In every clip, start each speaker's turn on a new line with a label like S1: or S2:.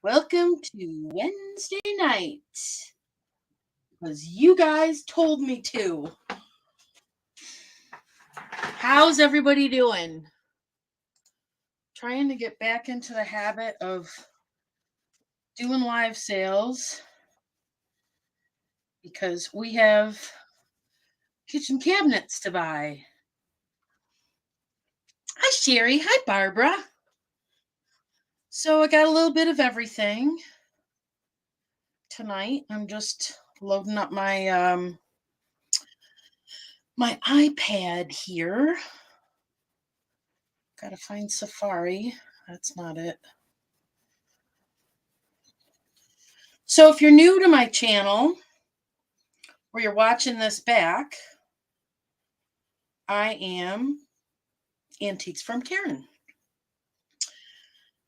S1: Welcome to Wednesday night. Because you guys told me to. How's everybody doing? Trying to get back into the habit of doing live sales because we have kitchen cabinets to buy. Hi, Sherry. Hi, Barbara. So I got a little bit of everything tonight. I'm just loading up my my iPad here. Gotta find Safari. That's not it. So if you're new to my channel, or you're watching this back, I am Antiques from Karen.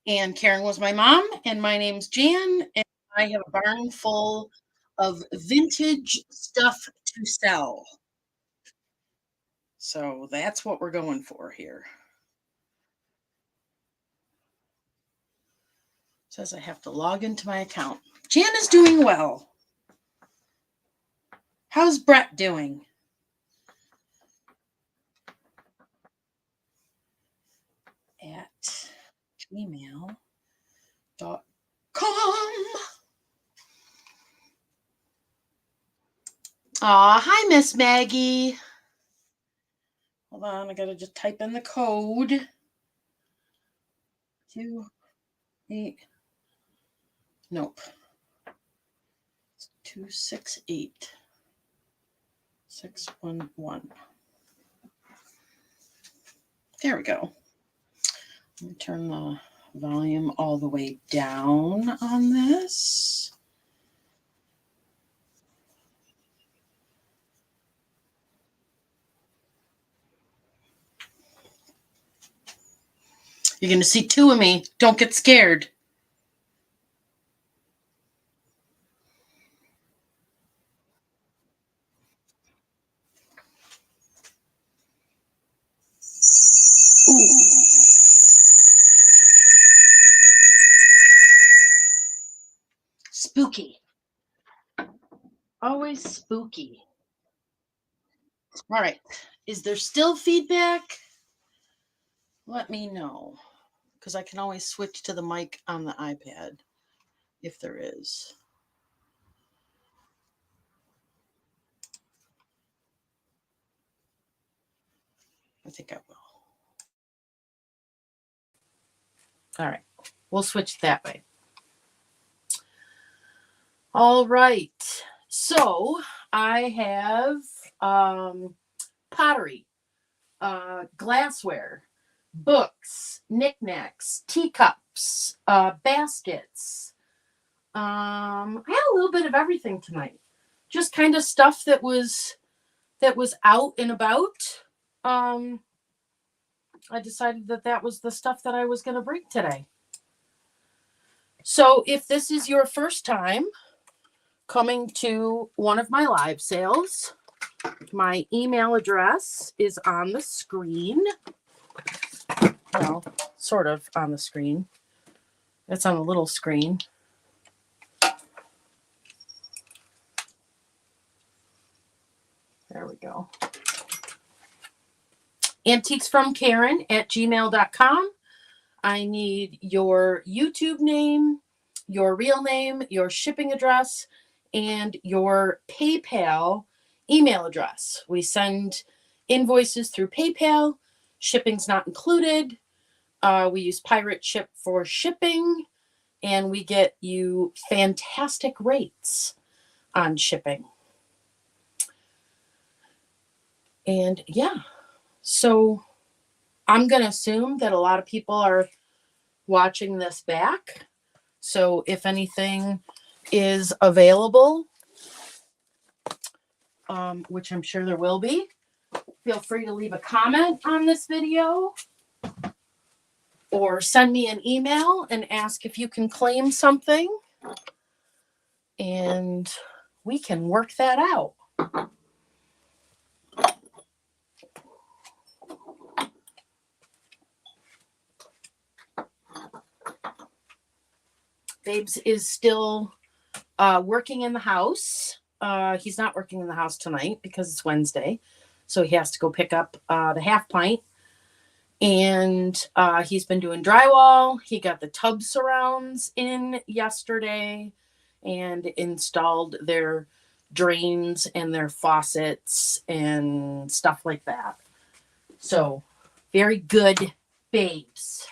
S1: And Karen was my mom, and my name's Jan, and I have a barn full of vintage stuff to sell. So that's what we're going for here. Says I have to log into my account. Jan is doing well. How's Brett doing? At gmail.com. Aw, hi, Miss Maggie. Hold on, I gotta just type in the code. 28. Nope. It's 268 611. There we go. Let me turn the volume all the way down on this. You're going to see two of me. Don't get scared. Ooh. Spooky. Always spooky. All right. Is there still feedback? Let me know. Because I can always switch to the mic on the iPad if there is. I think I will. All right. We'll switch that way. All right. So I have pottery, glassware, books, knickknacks, teacups, baskets. I had a little bit of everything tonight. Just kind of stuff that was out and about. I decided that was the stuff that I was going to bring today. So if this is your first time coming to one of my live sales, my email address is on the screen. Well, sort of on the screen. It's on a little screen. There we go. antiquesfromkaren@gmail.com. I need your YouTube name, your real name, your shipping address, and your PayPal email address. We send invoices through PayPal. Shipping's not included. We use Pirate Ship for shipping, and we get you fantastic rates on shipping. And yeah, so I'm going to assume that a lot of people are watching this back. So if anything is available, which I'm sure there will be, feel free to leave a comment on this video or send me an email and ask if you can claim something, and we can work that out. Babes is still working in the house. He's not working in the house tonight because it's Wednesday. So he has to go pick up the half pint. And he's been doing drywall. He got the tub surrounds in yesterday and installed their drains and their faucets and stuff like that. So very good babes.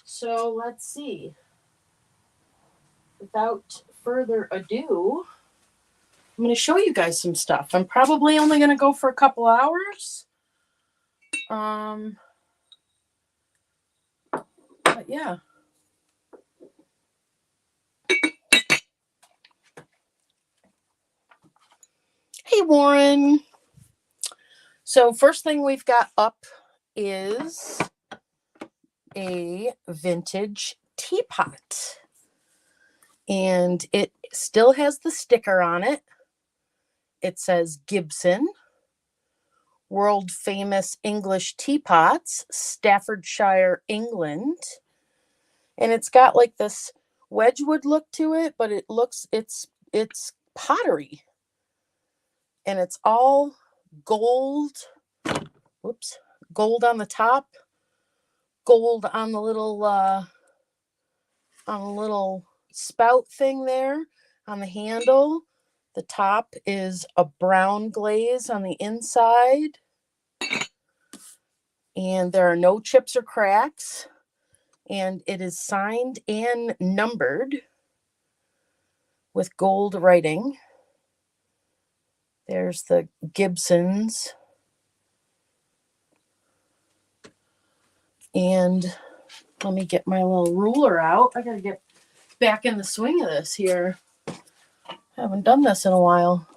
S1: So let's see. Without further ado, I'm going to show you guys some stuff. I'm probably only going to go for a couple hours. But yeah. Hey, Warren. So first thing we've got up is a vintage teapot. And it still has the sticker on it. It says Gibson, world famous English teapots, Staffordshire, England. And it's got like this Wedgwood look to it, but it's pottery. And it's all gold. Whoops. Gold on the top, gold on the little spout thing there on the handle. The top is a brown glaze on the inside. And there are no chips or cracks. And it is signed and numbered with gold writing. There's the Gibsons. And let me get my little ruler out. I got to get back in the swing of this here. I haven't done this in a while.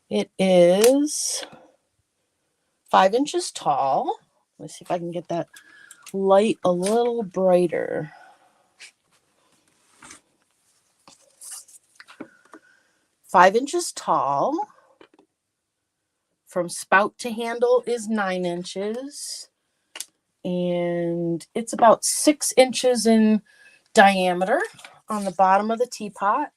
S1: It is 5 inches tall. Let's see if I can get that light a little brighter. Five inches tall. From spout to handle is 9 inches. And it's about 6 inches in diameter on the bottom of the teapot.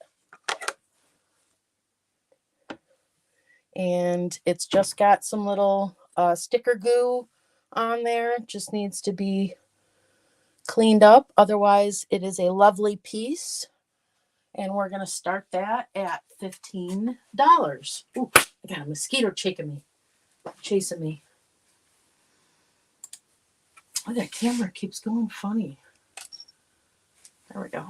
S1: And it's just got some little sticker goo on there. Just needs to be cleaned up. Otherwise, it is a lovely piece. And we're going to start that at $15. Ooh, I got a mosquito chasing me. Oh, that camera keeps going funny. There we go.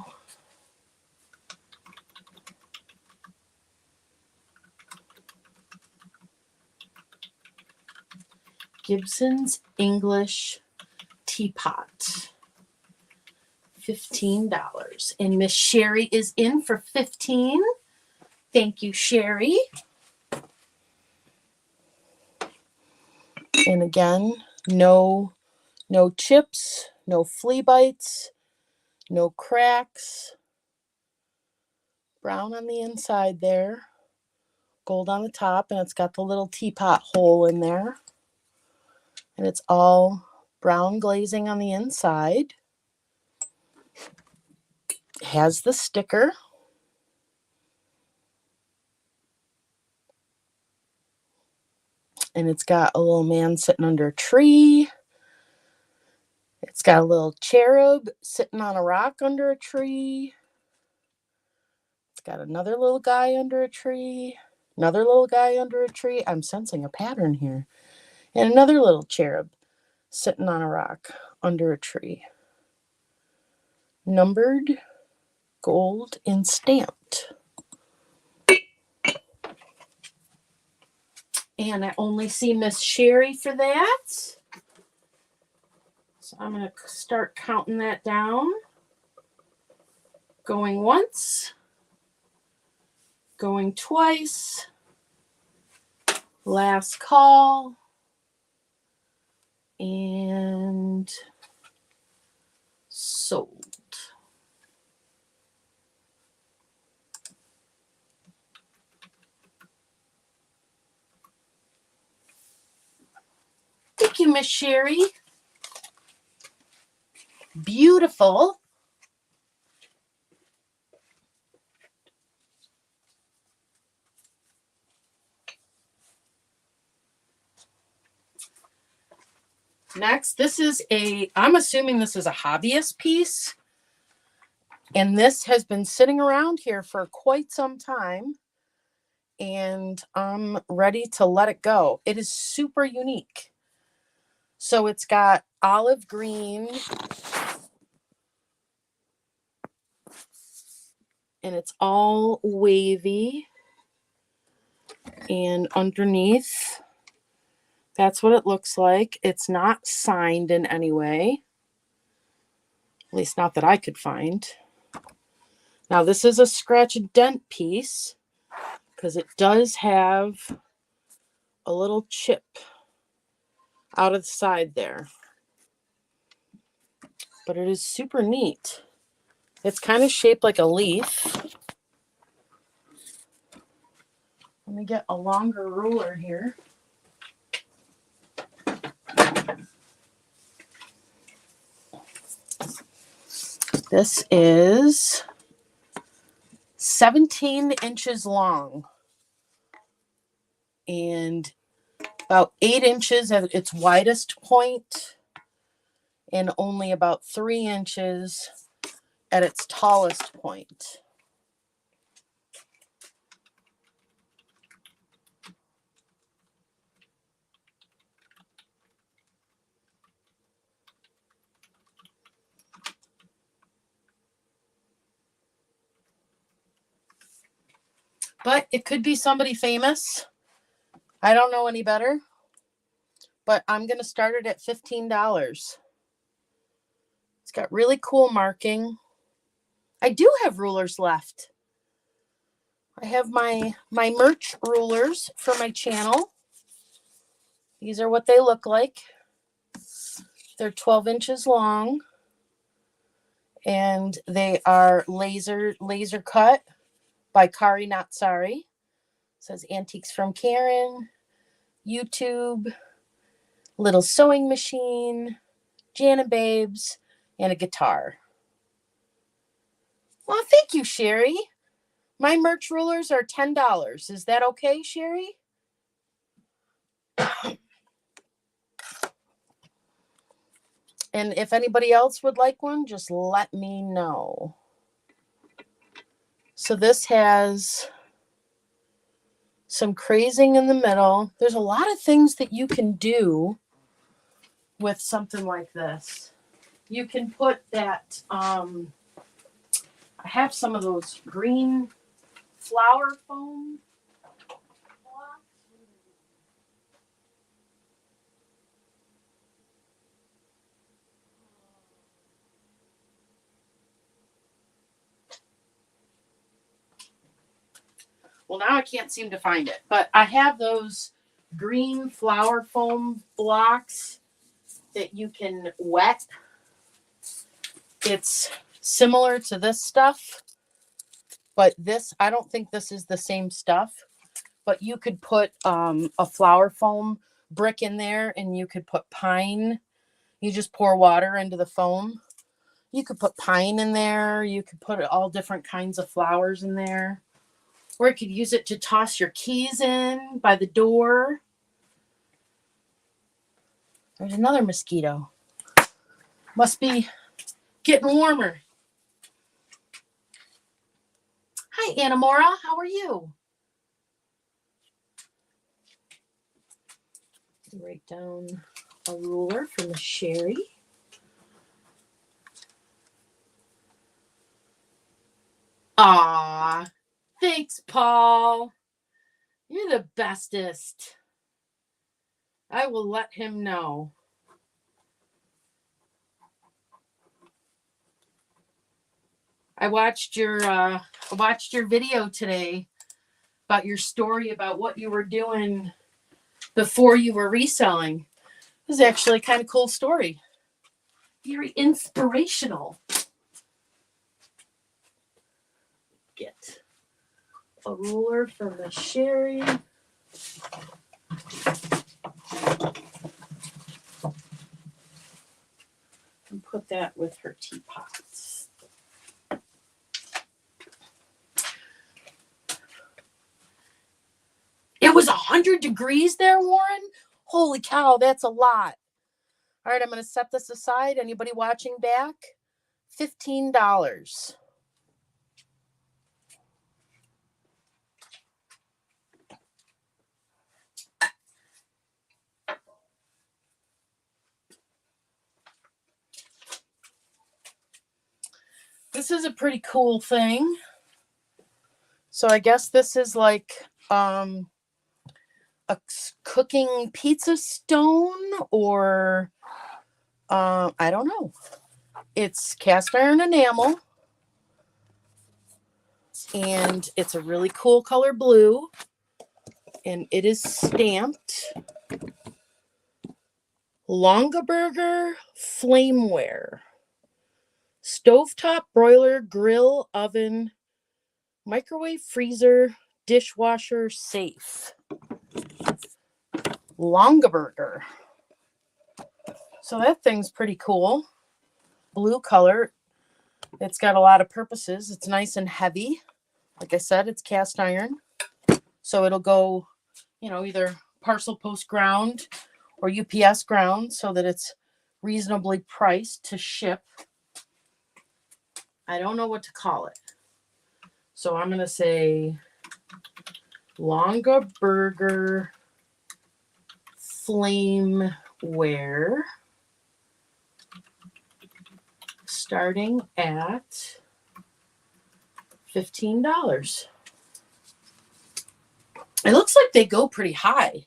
S1: Gibson's English teapot. $15. And Miss Sherry is in for $15. Thank you, Sherry. And again, no chips, no flea bites, no cracks. Brown on the inside there. Gold on the top, and it's got the little teapot hole in there. And it's all brown glazing on the inside. It has the sticker. And it's got a little man sitting under a tree. It's got a little cherub sitting on a rock under a tree. It's got another little guy under a tree. Another little guy under a tree. I'm sensing a pattern here. And another little cherub sitting on a rock under a tree. Numbered, gold, and stamped. And I only see Miss Sherry for that. So I'm going to start counting that down. Going once. Going twice. Last call. And sold. Thank you, Miss Sherry. Beautiful Next, this is I'm assuming this is a hobbyist piece. And this has been sitting around here for quite some time. And I'm ready to let it go. It is super unique. So it's got olive green. And it's all wavy. And underneath, that's what it looks like. It's not signed in any way. At least not that I could find. Now this is a scratch and dent piece because it does have a little chip out of the side there. But it is super neat. It's kind of shaped like a leaf. Let me get a longer ruler here. This is 17 inches long and about 8 inches at its widest point and only about 3 inches at its tallest point. But it could be somebody famous. I don't know any better. But I'm going to start it at $15. It's got really cool marking. I do have rulers left. I have my merch rulers for my channel. These are what they look like. They're 12 inches long. And they are laser cut by Kari Not Sorry. It says Antiques from Karen, YouTube, little sewing machine, Jana Babes, and a guitar. Well, thank you, Sherry. My merch rulers are $10. Is that okay, Sherry? And if anybody else would like one, just let me know. So this has some crazing in the middle. There's a lot of things that you can do with something like this. You can put that, I have some of those green flower foam. Well, now I can't seem to find it, but I have those green flower foam blocks that you can wet. It's similar to this stuff, but this, I don't think this is the same stuff, but you could put a flower foam brick in there and you could put pine. You just pour water into the foam. You could put pine in there. You could put all different kinds of flowers in there. Or you could use it to toss your keys in by the door. There's another mosquito. Must be getting warmer. Hi, Anamora. How are you? Write down a ruler for Miss Sherry. Aw, thanks, Paul. You're the bestest. I will let him know. I watched your video today about your story about what you were doing before you were reselling. It was actually a kind of cool story. Very inspirational. Get a ruler from the Sherry. And put that with her teapots. It was 100 degrees there, Warren. Holy cow, that's a lot. All right, I'm going to set this aside. Anybody watching back? $15. This is a pretty cool thing. So I guess this is like a cooking pizza stone, or I don't know. It's cast iron enamel, and it's a really cool color blue, and it is stamped Longaberger Flameware. Stovetop, broiler, grill, oven, microwave, freezer, dishwasher, safe. Longaberger. So that thing's pretty cool. Blue color. It's got a lot of purposes. It's nice and heavy. Like I said, it's cast iron. So it'll go, either parcel post ground or UPS ground, so that it's reasonably priced to ship. I don't know what to call it. So I'm going to say Longaberger Flameware, starting at $15. It looks like they go pretty high.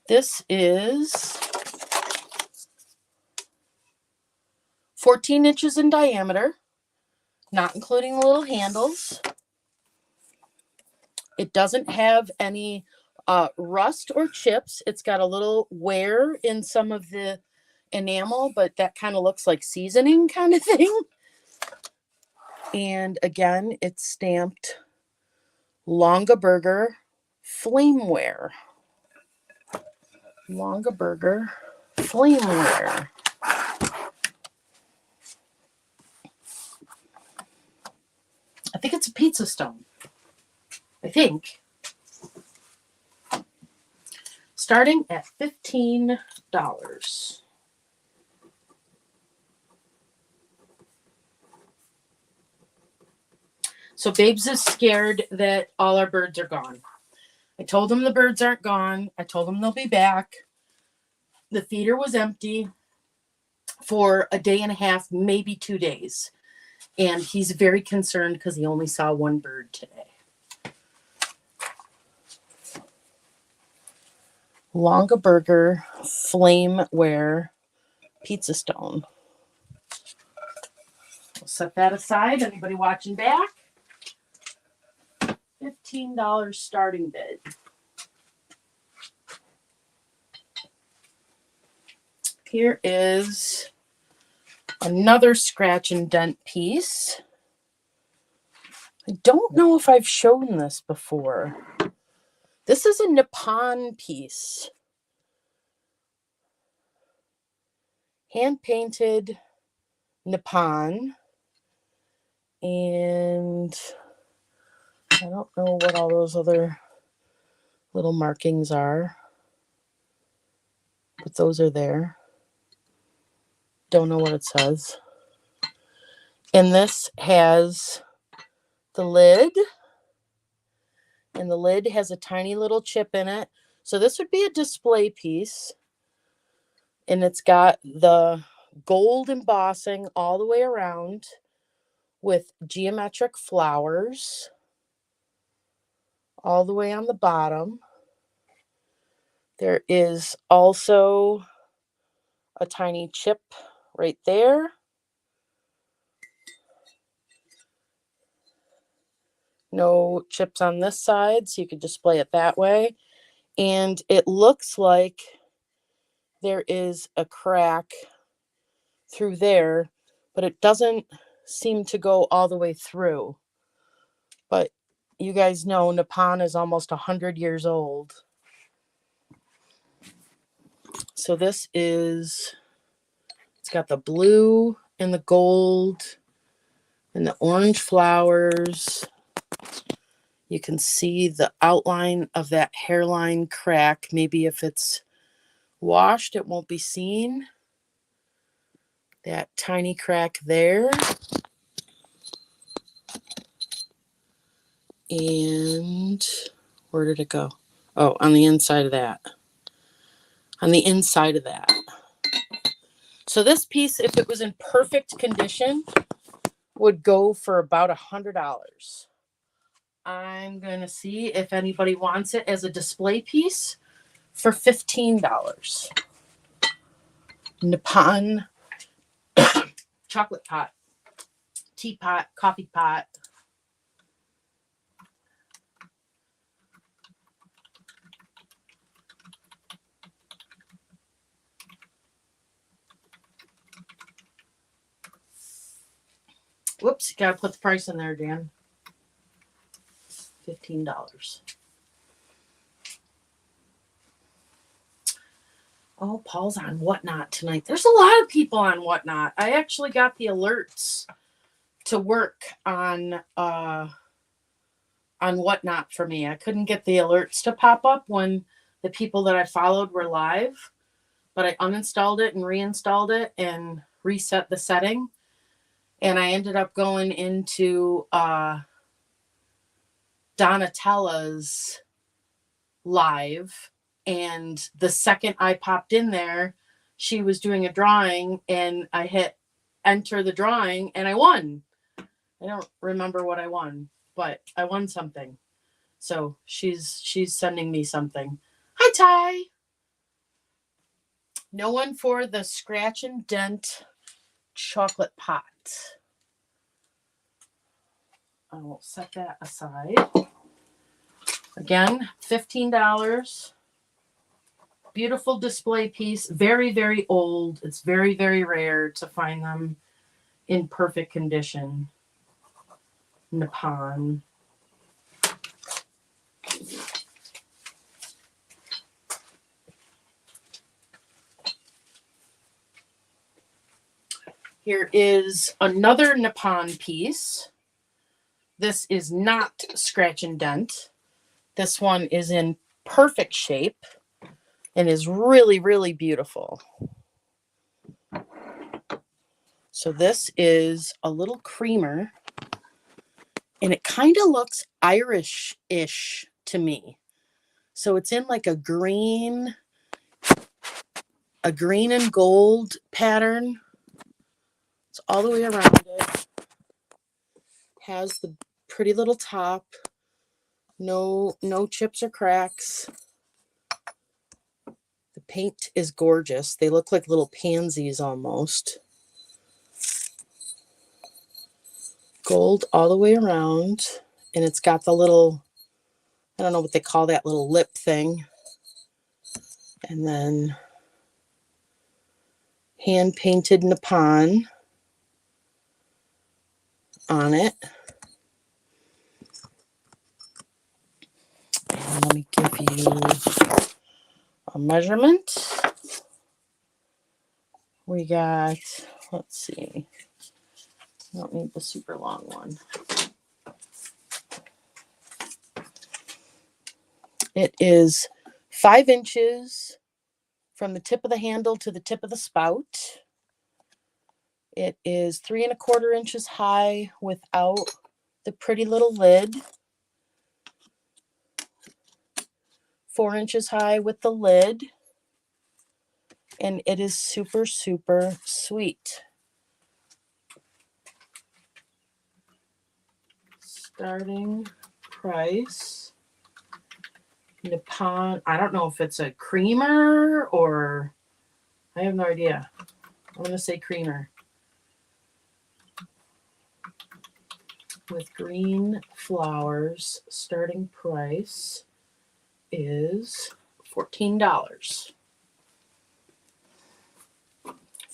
S1: This is 14 inches in diameter, not including the little handles. It doesn't have any rust or chips. It's got a little wear in some of the enamel, but that kind of looks like seasoning kind of thing. And again, it's stamped Longaberger Flameware. Longaberger Flameware. I think it's a pizza stone. I think. Starting at $15. So Babes is scared that all our birds are gone. I told him the birds aren't gone. I told him they'll be back. The feeder was empty for a day and a half, maybe 2 days. And he's very concerned because he only saw one bird today. Longaberger Flameware pizza stone. We'll set that aside. Anybody watching back? $15 starting bid. Here is another scratch and dent piece. I don't know if I've shown this before. This is a Nippon piece. Hand-painted Nippon. And I don't know what all those other little markings are. But those are there. Don't know what it says. And this has the lid. And the lid has a tiny little chip in it. So this would be a display piece. And it's got the gold embossing all the way around with geometric flowers all the way on the bottom. There is also a tiny chip right there. No chips on this side, so you could display it that way. And it looks like there is a crack through there, but it doesn't seem to go all the way through. But you guys know Nippon is almost 100 years old. So this is, it's got the blue and the gold and the orange flowers. You can see the outline of that hairline crack, maybe if it's washed, it won't be seen. That tiny crack there. And where did it go? Oh, on the inside of that. On the inside of that. So this piece, if it was in perfect condition, would go for about $100. I'm going to see if anybody wants it as a display piece for $15. Nippon chocolate pot, teapot, coffee pot. Whoops, gotta put the price in there, Dan. $15. Oh, Paul's on Whatnot tonight. There's a lot of people on Whatnot. I actually got the alerts to work on Whatnot for me. I couldn't get the alerts to pop up when the people that I followed were live, but I uninstalled it and reinstalled it and reset the setting. And I ended up going into Donatella's live. And the second I popped in there, she was doing a drawing and I hit enter the drawing and I won. I don't remember what I won, but I won something. So she's sending me something. Hi, Ty. No one for the scratch and dent chocolate pot. I will set that aside. Again, $15. Beautiful display piece. Very, very old. It's very, very rare to find them in perfect condition. Nippon. Here is another Nippon piece. This is not scratch and dent. This one is in perfect shape and is really, really beautiful. So this is a little creamer, and it kind of looks Irish-ish to me. So it's in like a green and gold pattern. It's all the way around it. Has the pretty little top. No chips or cracks. The paint is gorgeous. They look like little pansies almost. Gold all the way around. And it's got the little, I don't know what they call that little lip thing. And then hand-painted Nippon on it. And let me give you a measurement. We got, let's see. I don't need the super long one. It is 5 inches from the tip of the handle to the tip of the spout. It is 3 1/4 inches high without the pretty little lid. 4 inches high with the lid. And it is super, super sweet. Starting price. Nippon. I don't know if it's a creamer or I have no idea. I'm going to say creamer. With green flowers, starting price is $14.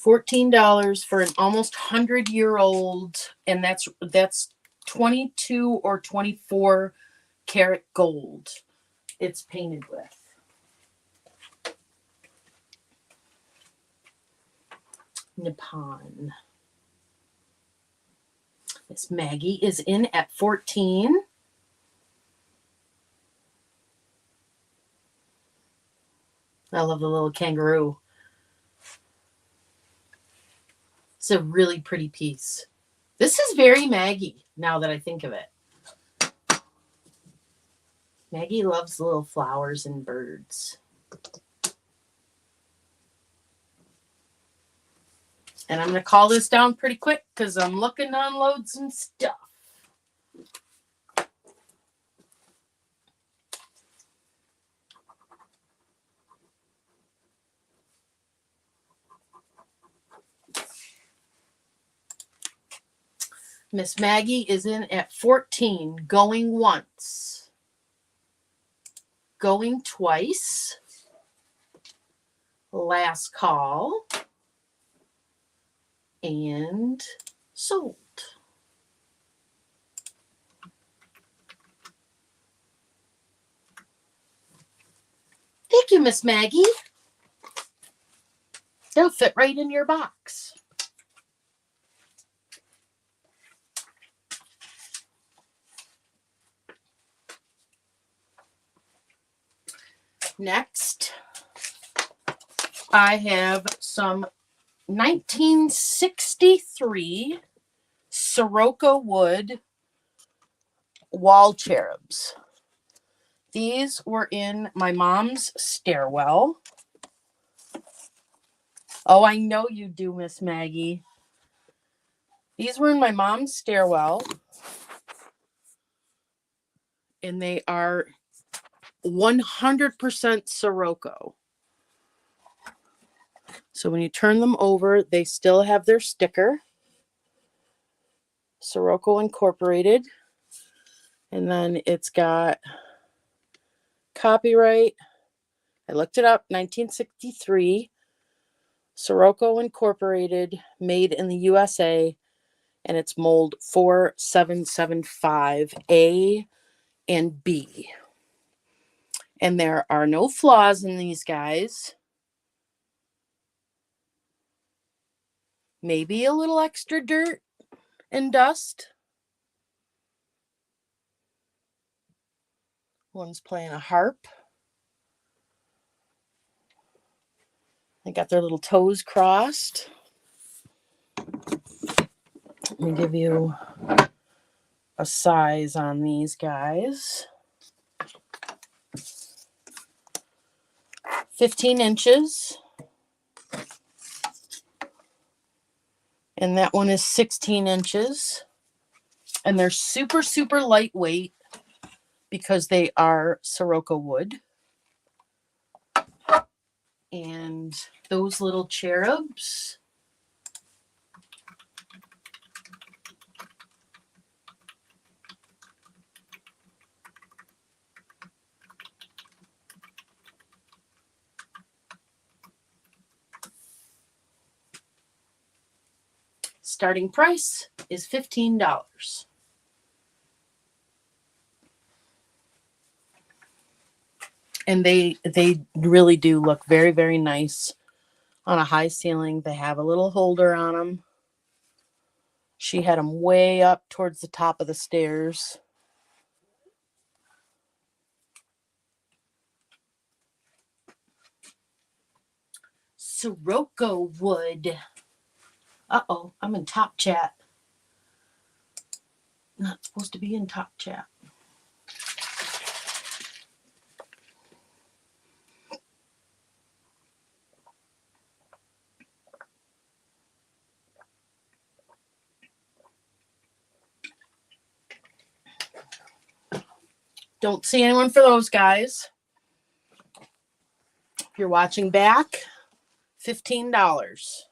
S1: $14 for an almost 100-year-old, and that's 22 or 24 karat gold it's painted with. Nippon. Miss Maggie is in at 14. I love the little kangaroo. It's a really pretty piece. This is very Maggie, now that I think of it. Maggie loves little flowers and birds. And I'm going to call this down pretty quick because I'm looking to unload some stuff. Miss Maggie is in at 14, going once, going twice, last call, and sold. Thank you, Miss Maggie. They'll fit right in your box. Next, I have some 1963 Sirocco wood wall cherubs. These were in my mom's stairwell. Oh, I know you do, Miss Maggie. These were in my mom's stairwell. And they are 100% Sirocco. So when you turn them over, they still have their sticker. Sirocco Incorporated. And then it's got copyright. I looked it up, 1963. Sirocco Incorporated, made in the USA. And it's mold 4775A and B. And there are no flaws in these guys. Maybe a little extra dirt and dust. One's playing a harp. They got their little toes crossed. Let me give you a size on these guys. 15 inches. And that one is 16 inches. And they're super, super lightweight because they are Sirocco wood. And those little cherubs, starting price is $15. And they really do look very, very nice on a high ceiling. They have a little holder on them. She had them way up towards the top of the stairs. Sirocco wood. Uh-oh, I'm in top chat. Not supposed to be in top chat. Don't see anyone for those guys. If you're watching back, $15.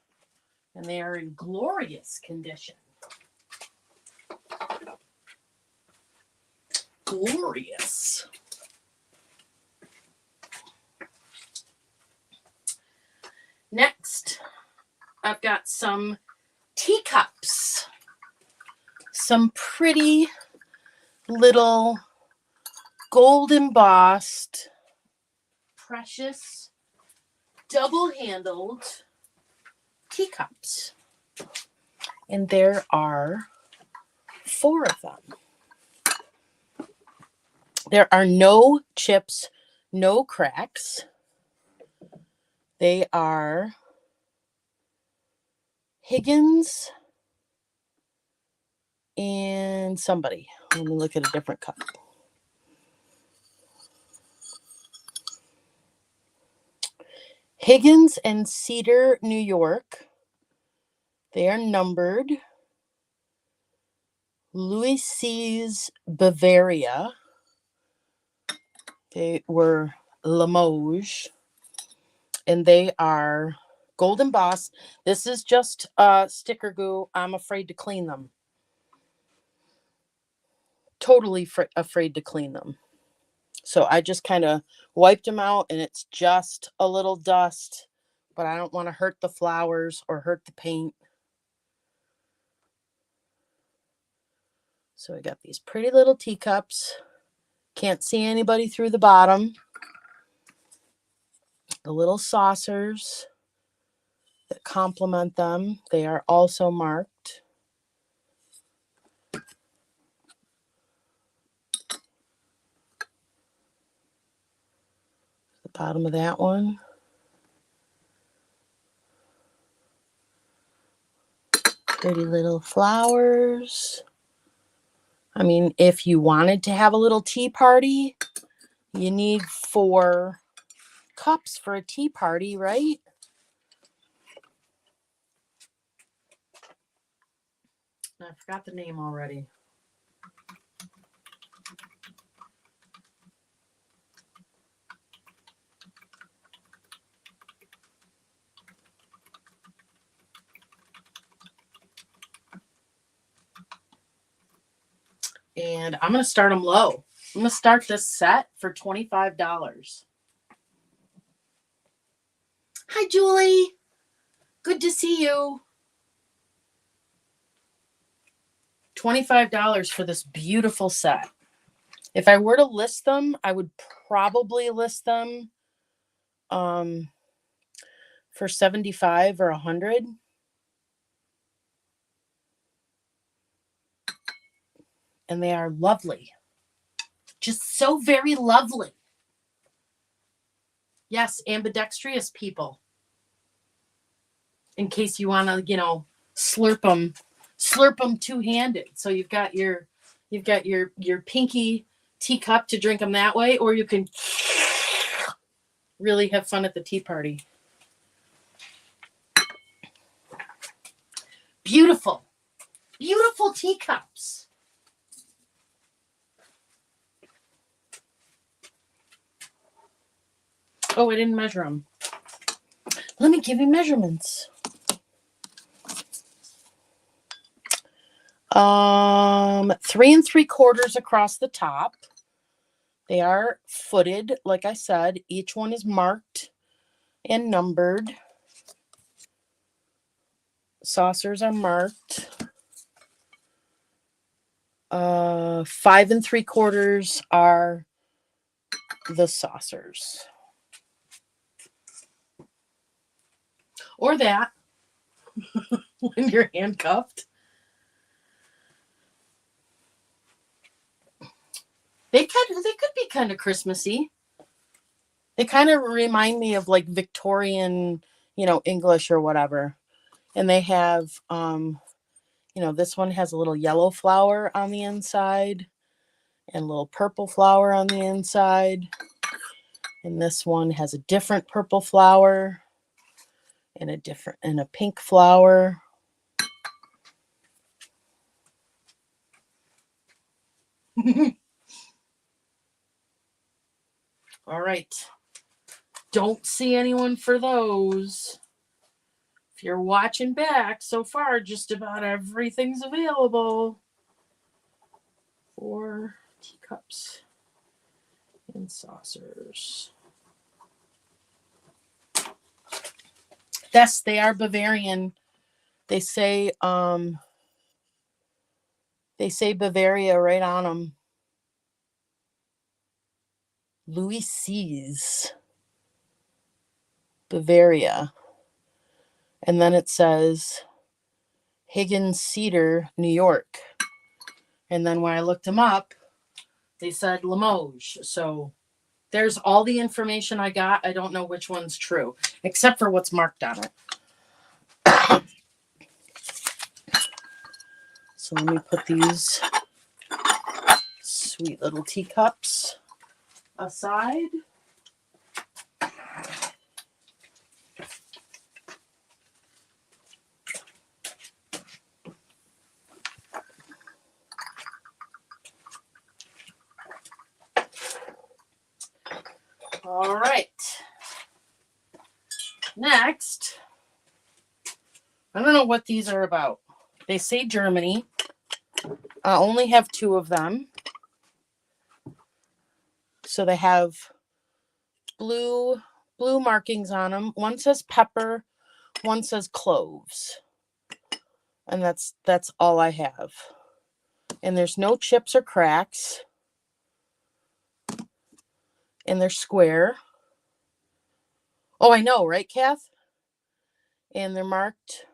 S1: And they are in glorious condition. Glorious. Next, I've got some teacups. Some pretty little gold embossed, precious, double-handled teacups. And there are 4 of them. There are no chips, no cracks. They are Higgins and somebody. Let me look at a different cup. Higgins and Cedar, New York. They are numbered. Hersheys Bavaria. They were Limoges. And they are Golden Boss. This is just sticker goo. I'm afraid to clean them. Totally afraid to clean them. So I just kind of wiped them out, and it's just a little dust, but I don't want to hurt the flowers or hurt the paint. So I got these pretty little teacups. Can't see anybody through the bottom. The little saucers that complement them, they are also marked. The bottom of that one. Pretty little flowers. I mean, if you wanted to have a little tea party, you need 4 cups for a tea party, right? I forgot the name already. And I'm going to start them low. I'm going to start this set for $25. Hi, Julie. Good to see you. $25 for this beautiful set. If I were to list them, I would probably list them for $75 or $100. And they are lovely. Just so very lovely. Yes, ambidextrous people. In case you want to, slurp them two-handed. So you've got your pinky teacup to drink them that way, or you can really have fun at the tea party. Beautiful, beautiful teacups. Oh, I didn't measure them. Let me give you measurements. 3 3/4 across the top. They are footed, like I said. Each one is marked and numbered. Saucers are marked. 5 3/4 are the saucers. Or that when you're handcuffed. They could be kind of Christmassy. They kind of remind me of like Victorian, English or whatever. And they have this one has a little yellow flower on the inside and a little purple flower on the inside. And this one has a different purple flower and a pink flower. All right. Don't see anyone for those. If you're watching back, so far, just about everything's available for teacups and saucers. Yes, they are Bavarian. They say Bavaria right on them. Hersheys Bavaria. And then it says Higgins Cedar, New York. And then when I looked them up, they said Limoges. So There's all the information I got. I don't know which one's true, except for what's marked on it. So let me put these sweet little teacups aside. All right. Next, I don't know what these are about. They say Germany. I only have 2 of them. So they have blue markings on them. One says pepper, one says cloves. And that's all I have. And there's no chips or cracks. And they're square. Oh, I know, right, Kath? And they're marked.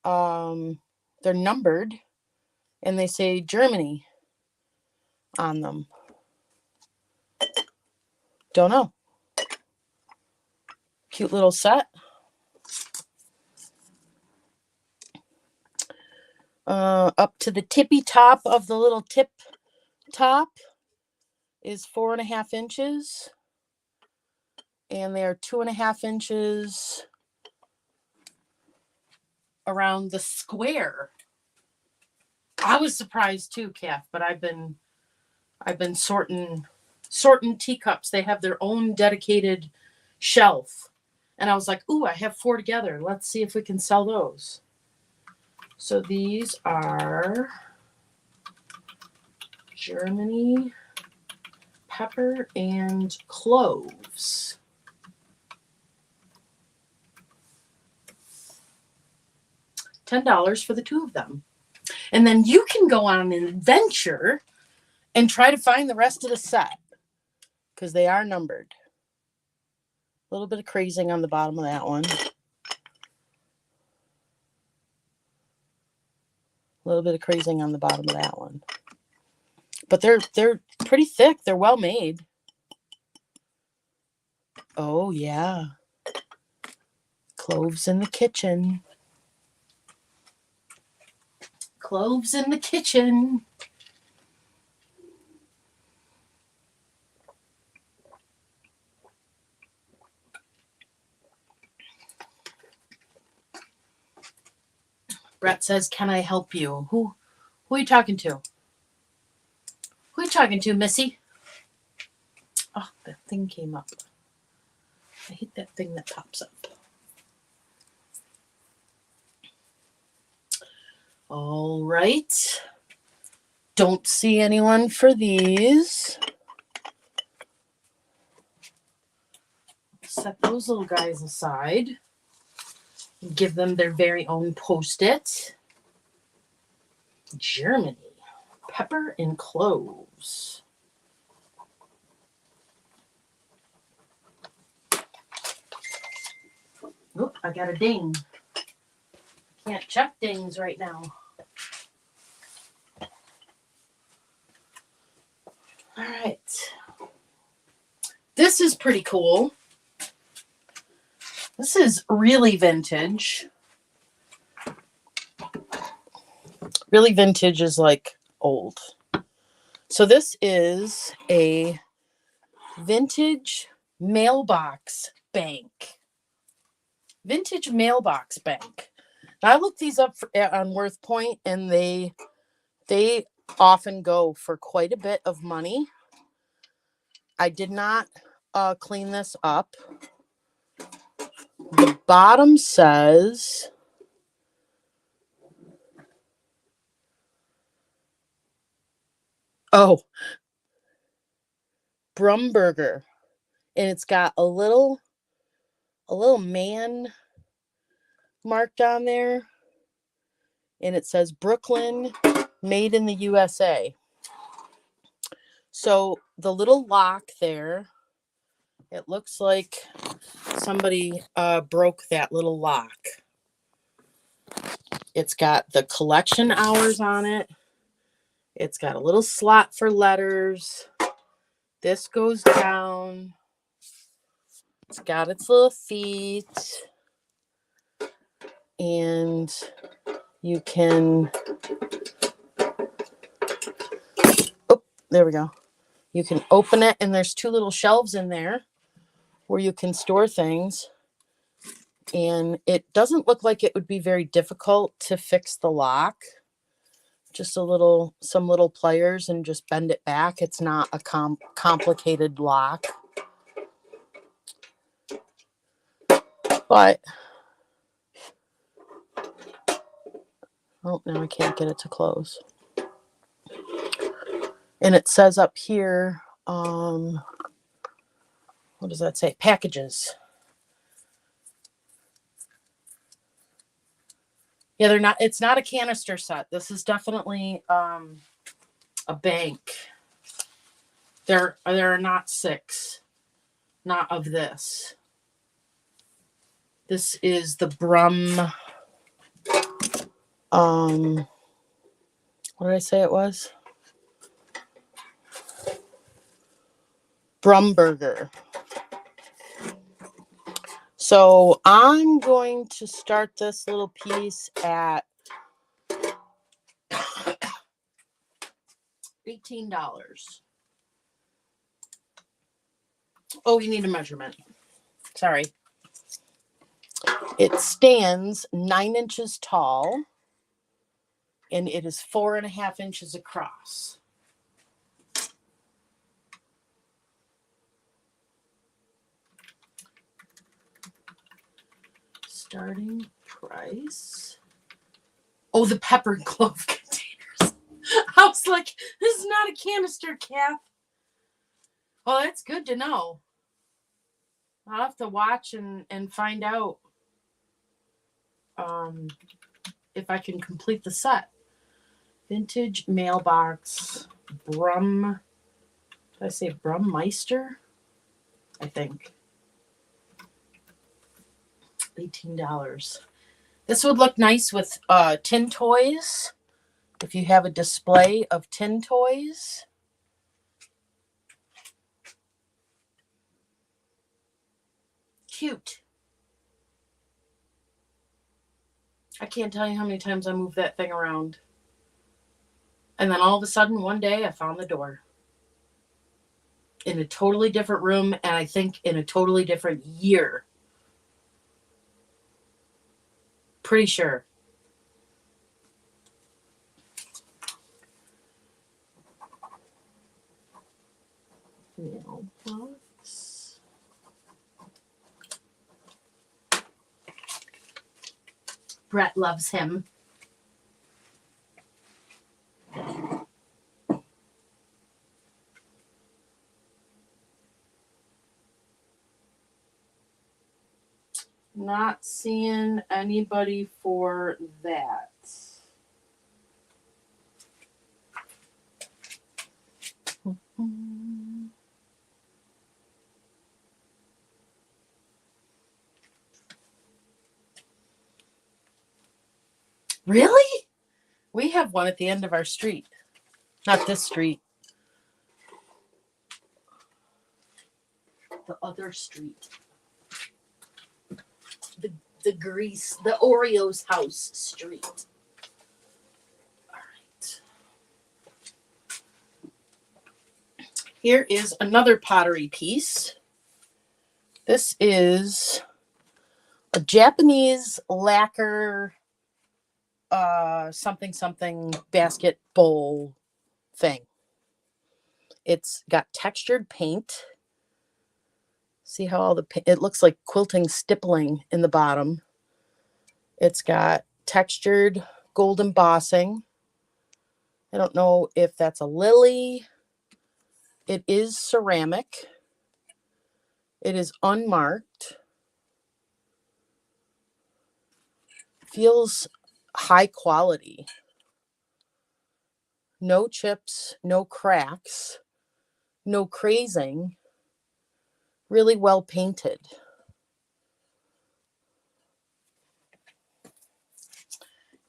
S1: They're numbered. And they say Germany on them. Don't know. Cute little set. Up to the tippy top of the little tip top is 4.5 inches. And they are 2.5 inches around the square. I was surprised too, Kath, but I've been sorting teacups. They have their own dedicated shelf. And I was like, ooh, I have 4 together. Let's see if we can sell those. So these are Germany, pepper, and cloves. $10 for the 2 of them. And then you can go on an adventure and try to find the rest of the set because they are numbered. A little bit of crazing on the bottom of that one. A little bit of crazing on the bottom of that one. But they're pretty thick. They're well made. Oh, yeah. Cloves in the kitchen. Cloves in the kitchen. Brett says, can I help you? Who are you talking to? Who are you talking to, Missy? Oh, that thing came up. I hate that thing that pops up. All right. Don't see anyone for these. Set those little guys aside. Give them their very own Post-it. Germany. Pepper and cloves. Oop, I got a ding. Can't check dings right now. All right. This is pretty cool. This is really vintage. Really vintage is like old. So this is a vintage mailbox bank. Vintage mailbox bank. Now, I looked these up on WorthPoint, and they often go for quite a bit of money. I did not clean this up. The bottom says Brumberger, and it's got a little man marked on there, and it says Brooklyn, made in the USA. So the little lock there, it looks like somebody broke that little lock. It's got the collection hours on it. It's got a little slot for letters. This goes down. It's got its little feet. And you can, oh, there we go. You can open it, and there's 2 little shelves in there where you can store things. And it doesn't look like it would be very difficult to fix the lock. Just some little pliers and just bend it back. It's not a complicated lock. But, oh, now I can't get it to close. And it says up here, what does that say? Packages. Yeah, they're not, it's not a canister set. This is definitely a bank. There are not 6. Not of this. This is the Brum. What did I say it was? Brumberger. So I'm going to start this little piece at $18. Oh, you need a measurement. Sorry. It stands 9 inches tall, and it is 4.5 inches across. Starting price. Oh, the pepper and clove containers. I was like, this is not a canister, Kath. Oh, that's good to know. I'll have to watch and find out if I can complete the set. Vintage mailbox. Did I say Brummeister? I think. $18. This would look nice with tin toys. If you have a display of tin toys. Cute. I can't tell you how many times I moved that thing around. And then all of a sudden, one day, I found the door. In a totally different room, and I think in a totally different year. Pretty sure. Mailbox. Brett loves him. Not seeing anybody for that. Really? We have one at the end of our street. Not this street. The other street. The Oreo's house street. All right. Here is another pottery piece. This is a Japanese lacquer something basket bowl thing. It's got textured paint. See how all it looks like quilting stippling in the bottom. It's got textured gold embossing. I don't know if that's a lily. It is ceramic. It is unmarked. Feels high quality. No chips, no cracks, no crazing. Really well painted.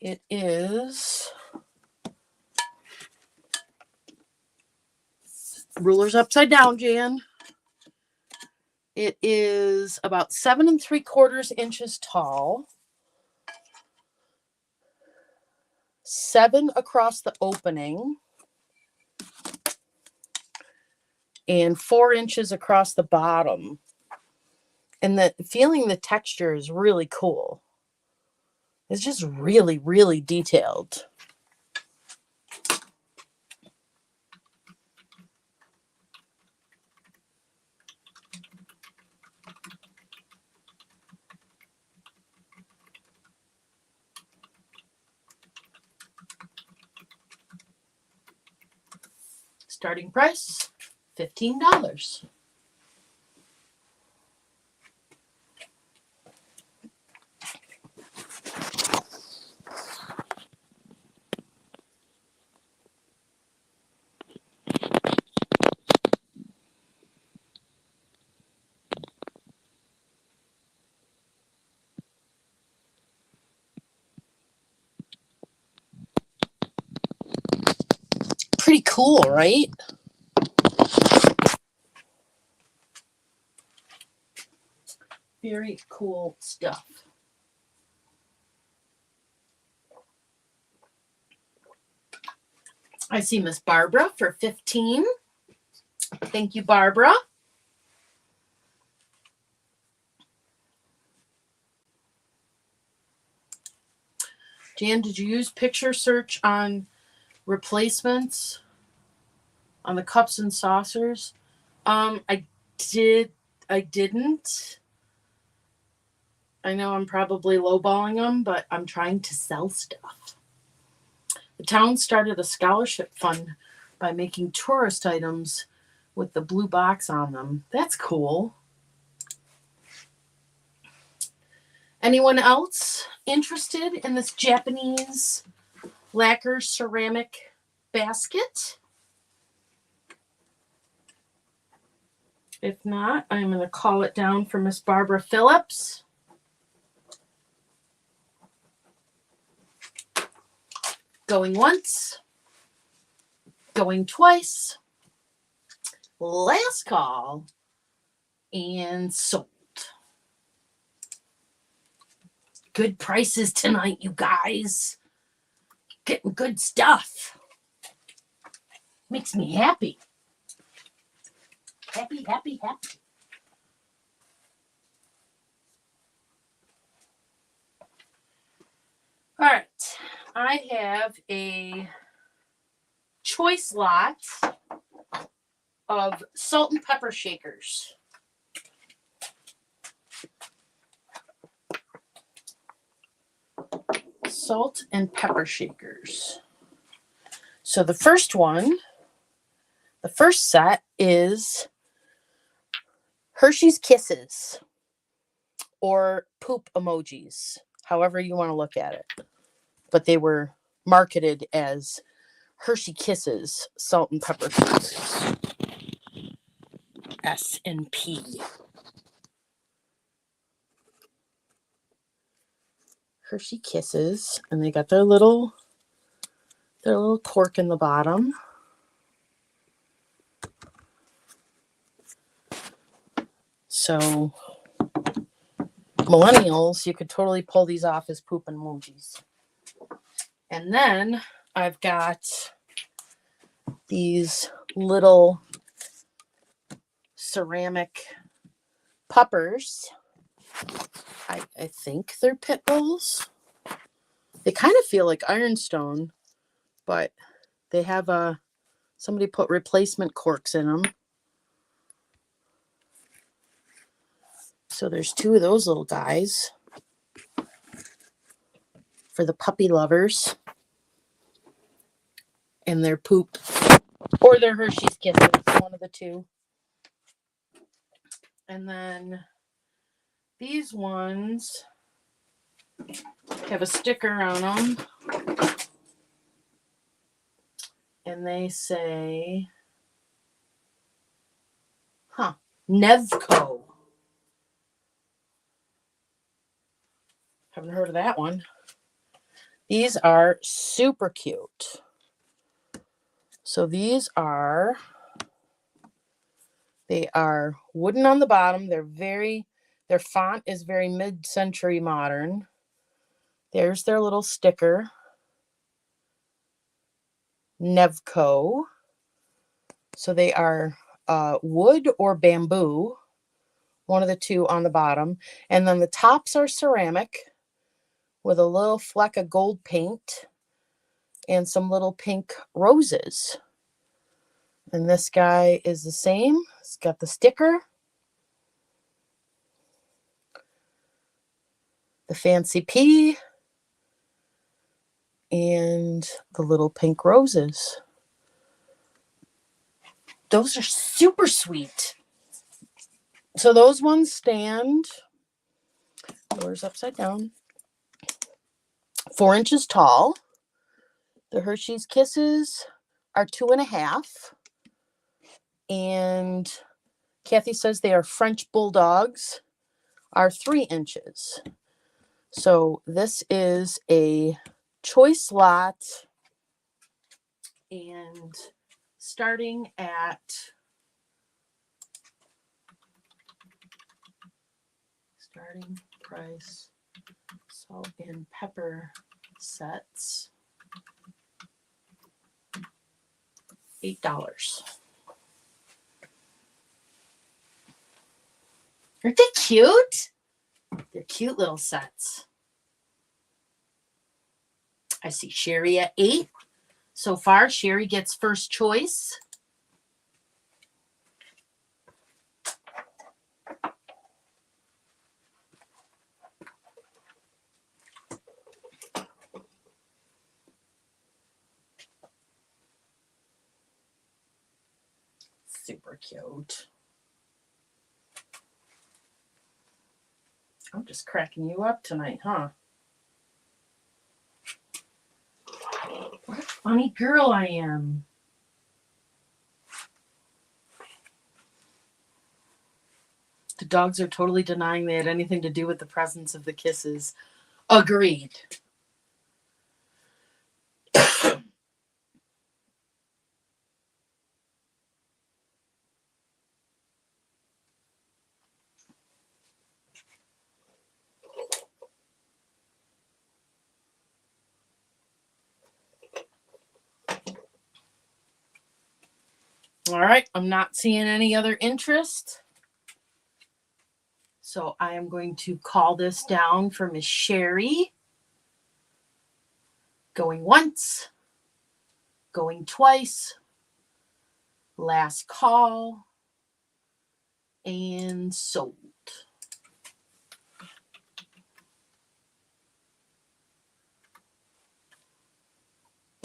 S1: It is Ruler's upside down, Jan. It is about 7 3/4 inches tall. 7 across the opening. And 4 inches across the bottom. And feeling the texture is really cool. It's just really, really detailed. Starting price, $15. Pretty cool, right? Very cool stuff. I see Miss Barbara for 15. Thank you, Barbara. Jan, did you use picture search on replacements on the cups and saucers? I didn't. I know I'm probably lowballing them, but I'm trying to sell stuff. The town started a scholarship fund by making tourist items with the blue box on them. That's cool. Anyone else interested in this Japanese lacquer ceramic basket? If not, I'm going to call it down for Miss Barbara Phillips. Going once. Going twice. Last call. And sold. Good prices tonight, you guys. Getting good stuff. Makes me happy. Happy, happy, happy. All right. I have a choice lot of salt and pepper shakers. Salt and pepper shakers. So the first set is Hersheys Kisses or poop emojis, however you want to look at it. But they were marketed as Hersheys Kisses salt and pepper shakers. S&P. Hersheys Kisses, and they got their little cork in the bottom. So millennials, you could totally pull these off as poop emojis. And then I've got these little ceramic puppers. I think they're pit bulls. They kind of feel like ironstone, but they have somebody put replacement corks in them. So there's 2 of those little guys for the puppy lovers. And their poop or their Hersheys Kisses, one of the 2. And then these ones have a sticker on them. And they say, Nevco. Haven't heard of that one. These are super cute. So these are They are wooden on the bottom. Their font is very mid-century modern. There's their little sticker. Nevco. So they are wood or bamboo, one of the two on the bottom. And then the tops are ceramic with a little fleck of gold paint and some little pink roses. And this guy is the same. It's got the sticker, the fancy P, and the little pink roses. Those are super sweet. So those ones stand, doors upside down, 4 inches tall. The Hersheys Kisses are 2.5. And Kathy says they are French Bulldogs, are 3 inches. So this is a choice lot. And starting price, salt and pepper sets, $8. Aren't they cute? They're cute little sets. I see Sherry at 8. So far, Sherry gets first choice. Super cute. I'm just cracking you up tonight, huh? What a funny girl I am. The dogs are totally denying they had anything to do with the presence of the kisses. Agreed. All right, I'm not seeing any other interest. So I am going to call this down for Miss Sherry. Going once, going twice, last call, and sold.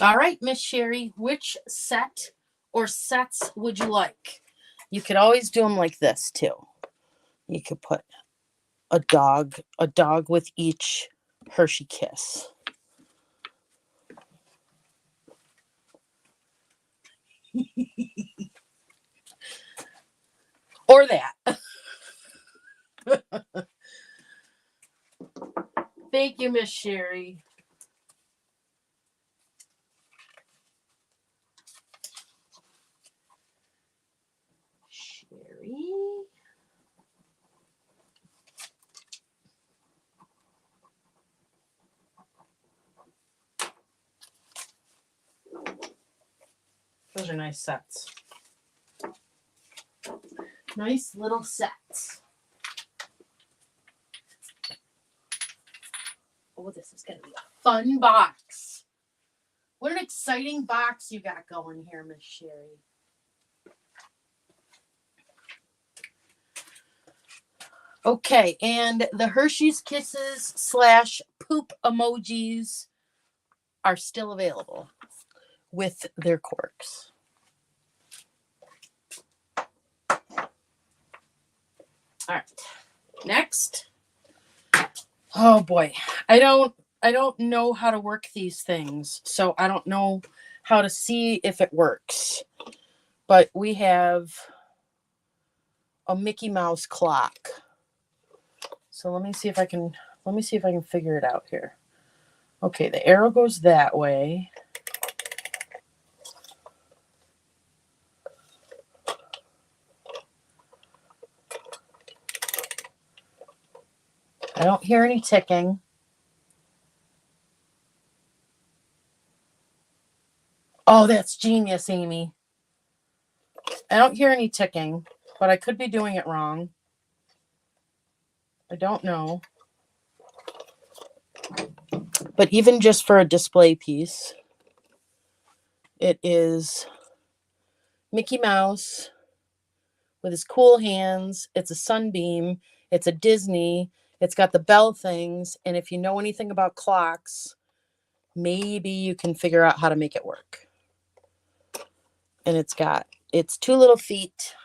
S1: All right, Miss Sherry, which set or sets would you like? You could always do them like this too. You could put a dog with each Hershey Kiss. Or that. Thank you, Miss Sherry. Sherry. Those are nice sets. Nice little sets. Oh, this is going to be a fun box. What an exciting box you got going here, Miss Sherry. Okay, and the Hersheys Kisses / poop emojis are still available with their corks. All right, next. Oh boy, I don't know how to work these things, so I don't know how to see if it works. But we have a Mickey Mouse clock. So let me see if I can figure it out here. Okay, the arrow goes that way. I don't hear any ticking. Oh, that's genius, Amy. I don't hear any ticking, but I could be doing it wrong. I don't know. But even just for a display piece, it is Mickey Mouse with his cool hands. It's a sunbeam. It's a Disney. It's got the bell things. And if you know anything about clocks, maybe you can figure out how to make it work. And it's got its two little feet.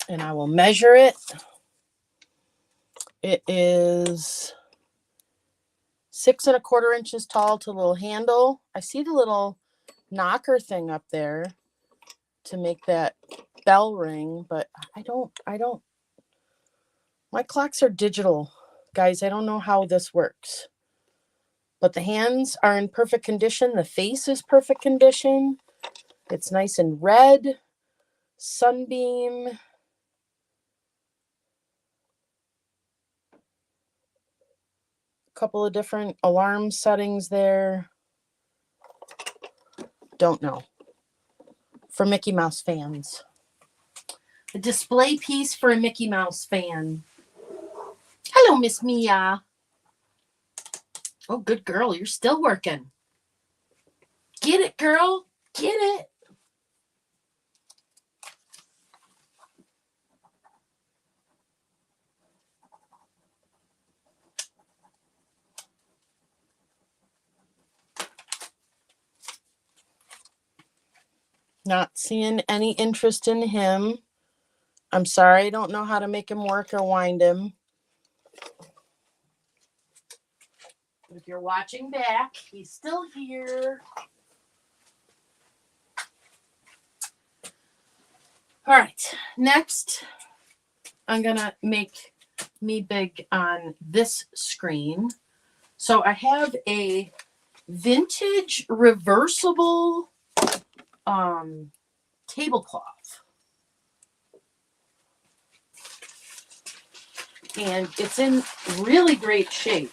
S1: And I will measure it. It is 6 1/4 inches tall to the little handle. I see the little knocker thing up there to make that bell ring, but I don't, my clocks are digital, guys. I don't know how this works, but the hands are in perfect condition. The face is perfect condition. It's nice and red, sunbeam. A couple of different alarm settings there. Don't know. For Mickey Mouse fans. A display piece for a Mickey Mouse fan. Hello, Miss Mia. Oh, good girl. You're still working. Get it, girl. Get it. Not seeing any interest in him. I'm sorry, I don't know how to make him work or wind him. But if you're watching back, he's still here. All right, next, I'm gonna make me big on this screen. So I have a vintage reversible tablecloth. And it's in really great shape.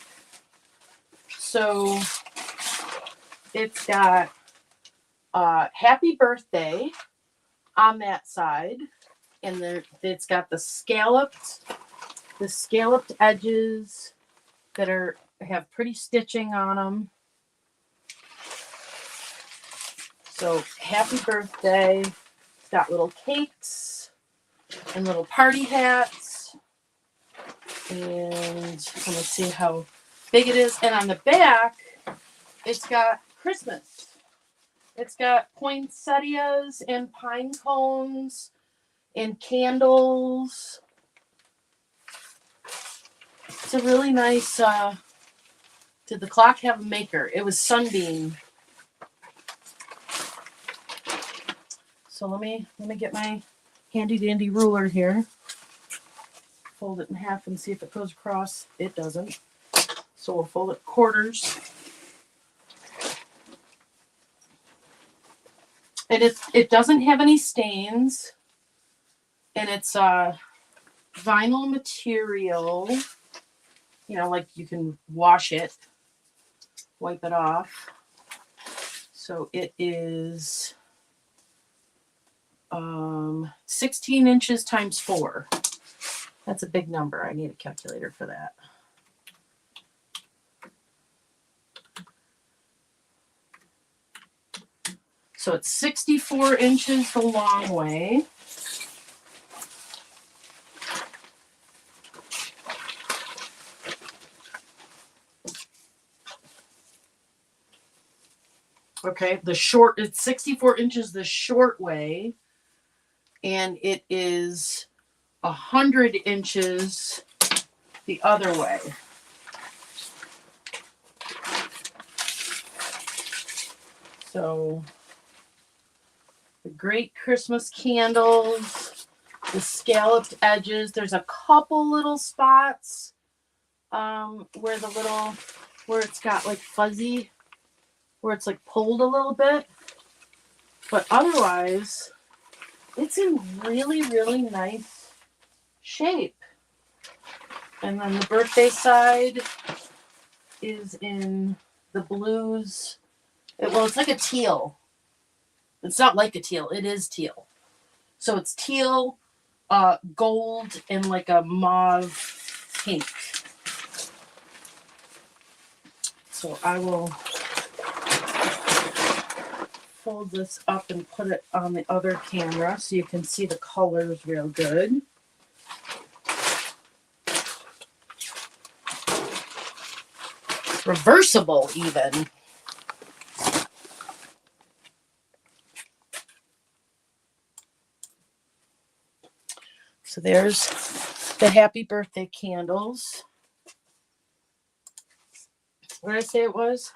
S1: So it's got happy birthday on that side. And it's got the scalloped edges that have pretty stitching on them. So happy birthday. It's got little cakes and little party hats. And let me see how big it is. And on the back, it's got Christmas. It's got poinsettias and pine cones and candles. It's a really nice, did the clock have a maker? It was Sunbeam. So let me get my handy dandy ruler here. Fold it in half and see if it goes across. It doesn't. So we'll fold it quarters. And it doesn't have any stains. And it's vinyl material. You know, like you can wash it, wipe it off. So it is 16 inches times 4. That's a big number. I need a calculator for that. So it's 64 inches the long way. Okay, it's 64 inches the short way, and it is 100 inches the other way. So the great Christmas candles, the scalloped edges. There's a couple little spots where it's got like fuzzy, where it's like pulled a little bit. But otherwise, it's in really, really nice shape. And then the birthday side is in the blues. It's like a teal. It's not like a teal. It is teal. So it's teal, gold, and like a mauve pink. So I will fold this up and put it on the other camera so you can see the colors real good. Reversible even. So there's the happy birthday candles. What did I say it was?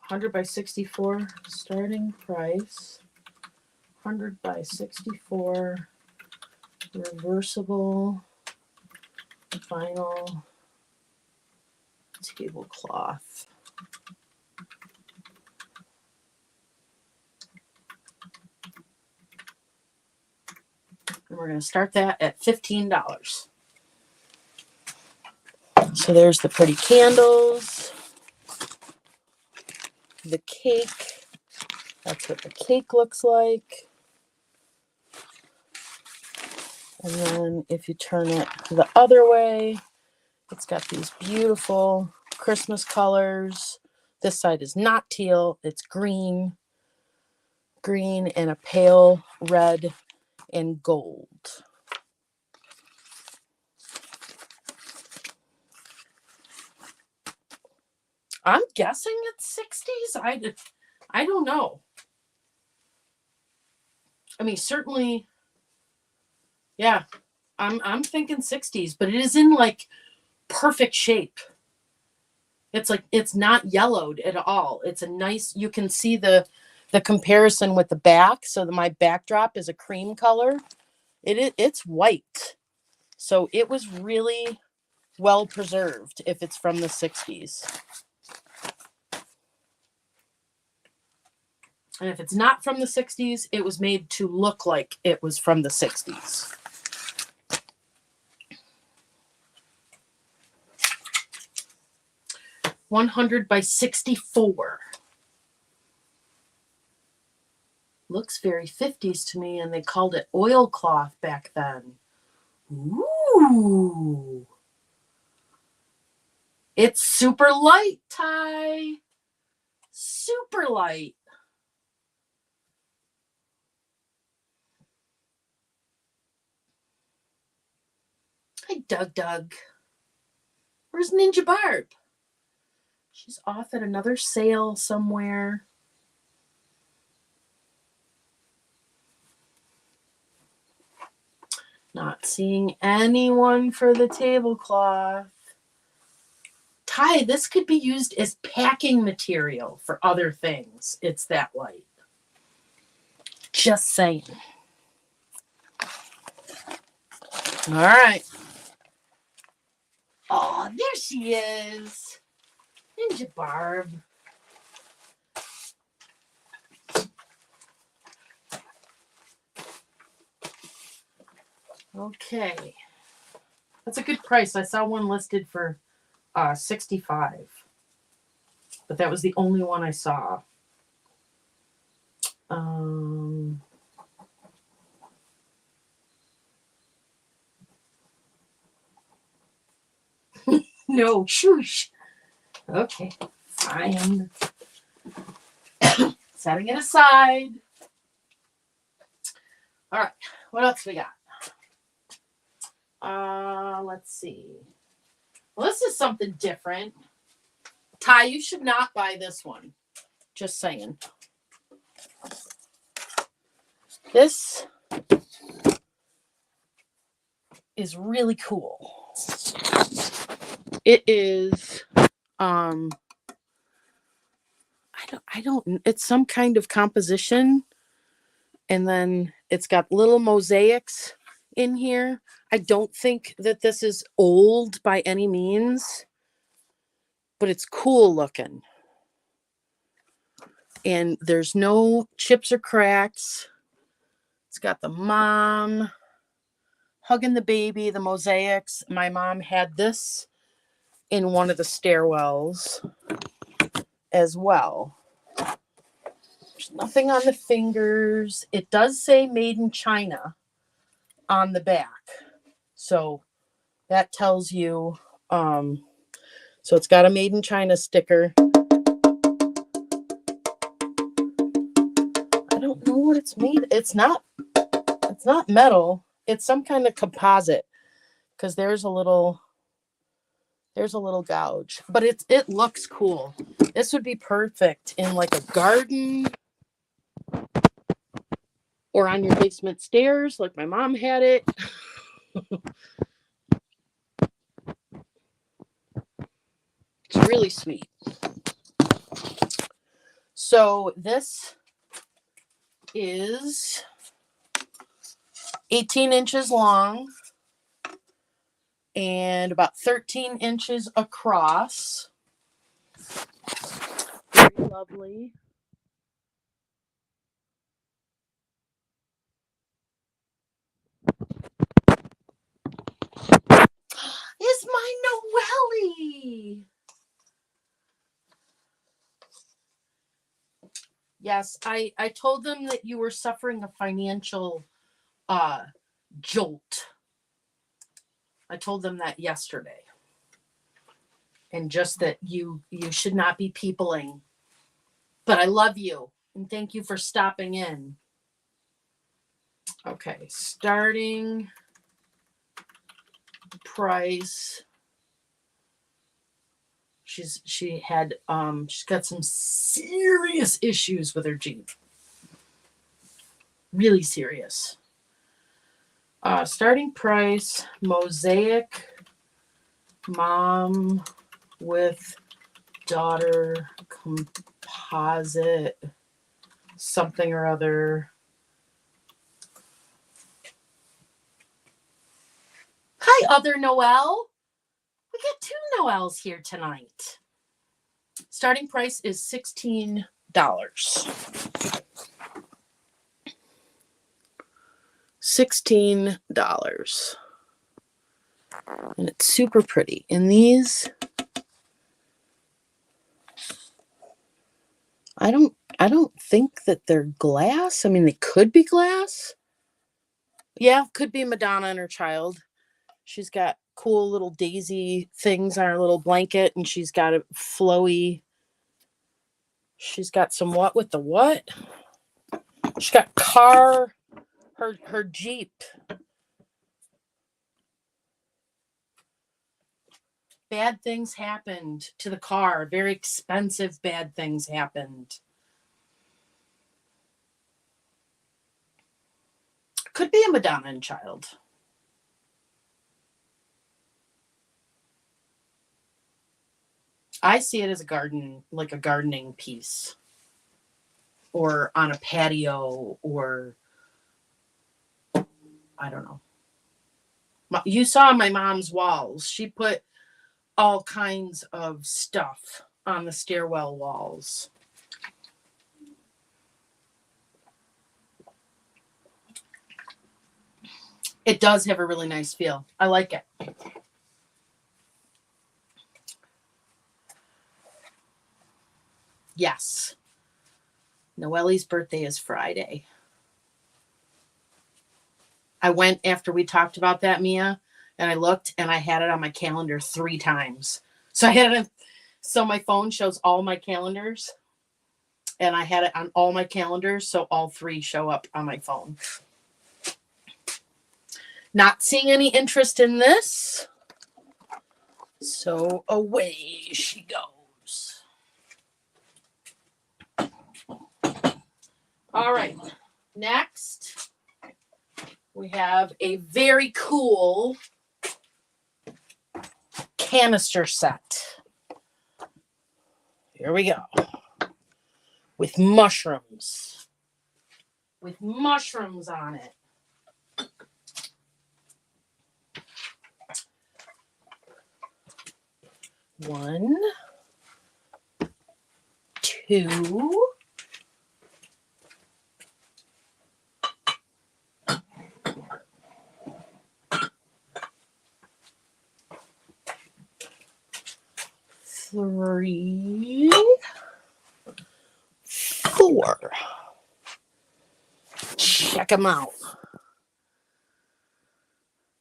S1: 100 by 64 starting price. 100 by 64 reversible vinyl tablecloth. And we're going to start that at $15. So there's the pretty candles. The cake. That's what the cake looks like. And then if you turn it the other way, it's got these beautiful Christmas colors. This side is not teal, it's green. Green and a pale red and gold. I'm guessing it's 60s. I don't know. I mean, certainly, yeah. I'm thinking 60s, but it is in like perfect shape. It's like it's not yellowed at all. It's a nice. You can see the comparison with the back. So my backdrop is a cream color. It's white. So it was really well preserved if it's from the 60s. And if it's not from the 60s, it was made to look like it was from the 60s. $100 by 64. Looks very 50s to me, and they called it oilcloth back then. Ooh. It's super light, Ty. Super light. Hi, Doug. Where's Ninja Barb? She's off at another sale somewhere. Not seeing anyone for the tablecloth. Ty, this could be used as packing material for other things. It's that light. Just saying. All right. Oh, there she is. Ninja Barb. Okay. That's a good price. I saw one listed for $65. But that was the only one I saw. No, shoosh. Okay, fine. Setting it aside. All right, what else we got? Let's see. Well, this is something different. Ty, you should not buy this one. Just saying. This is really cool. It is I don't it's some kind of composition, and then it's got little mosaics in here. I don't think that this is old by any means, but it's cool looking. And there's no chips or cracks. It's got the mom hugging the baby, the mosaics. My mom had this in one of the stairwells as well. There's nothing on the fingers. It does say made in China on the back. So that tells you, so it's got a made in China sticker. I don't know what it's made. It's not metal. It's some kind of composite, because there's a little gouge, but it looks cool. This would be perfect in like a garden or on your basement stairs, like my mom had it. It's really sweet. So this is 18 inches long and about 13 inches across. Very lovely. It's my Noelle. Yes, I told them that you were suffering a financial jolt. I told them that yesterday. And just that you should not be peopling. But I love you and thank you for stopping in. Okay, starting price. She's got some serious issues with her Jeep. Really serious. Starting price, mosaic, mom with daughter, composite, something or other. Hi, other Noelle. We got 2 Noelles here tonight. Starting price is $16. $16. And it's super pretty. And these, I don't think that they're glass. I mean, they could be glass. Yeah, could be Madonna and her child. She's got cool little daisy things on her little blanket, and she's got a flowy. She's got some what with the what? She's got her Jeep. Bad things happened to the car. Very expensive bad things happened. Could be a Madonna and child. I see it as a garden, like a gardening piece. Or on a patio, or I don't know. You saw my mom's walls. She put all kinds of stuff on the stairwell walls. It does have a really nice feel. I like it. Yes. Noelle's birthday is Friday. I went after we talked about that, Mia, and I looked and I had it on my calendar 3 times. So I had it, so my phone shows all my calendars, and I had it on all my calendars, so all 3 show up on my phone. Not seeing any interest in this, so away she goes. All right, next we have a very cool canister set. Here we go. With mushrooms. With mushrooms on it. 1, 2, 3, 4. Check them out.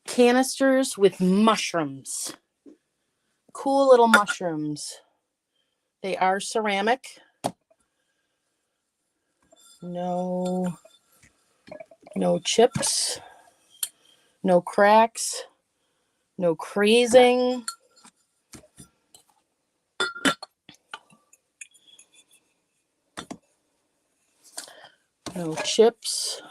S1: Canisters with mushrooms. Cool little mushrooms. They are ceramic. No chips. No cracks. No crazing. No chips.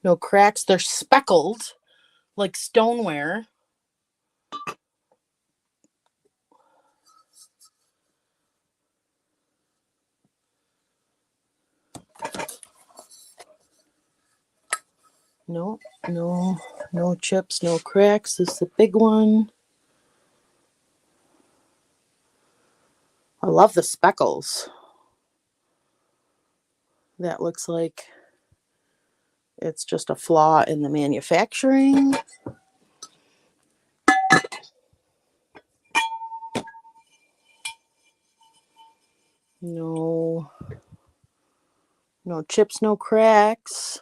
S1: No cracks. They're speckled like stoneware. No chips, no cracks. This is the big one. I love the speckles. That looks like it's just a flaw in the manufacturing. No chips, no cracks.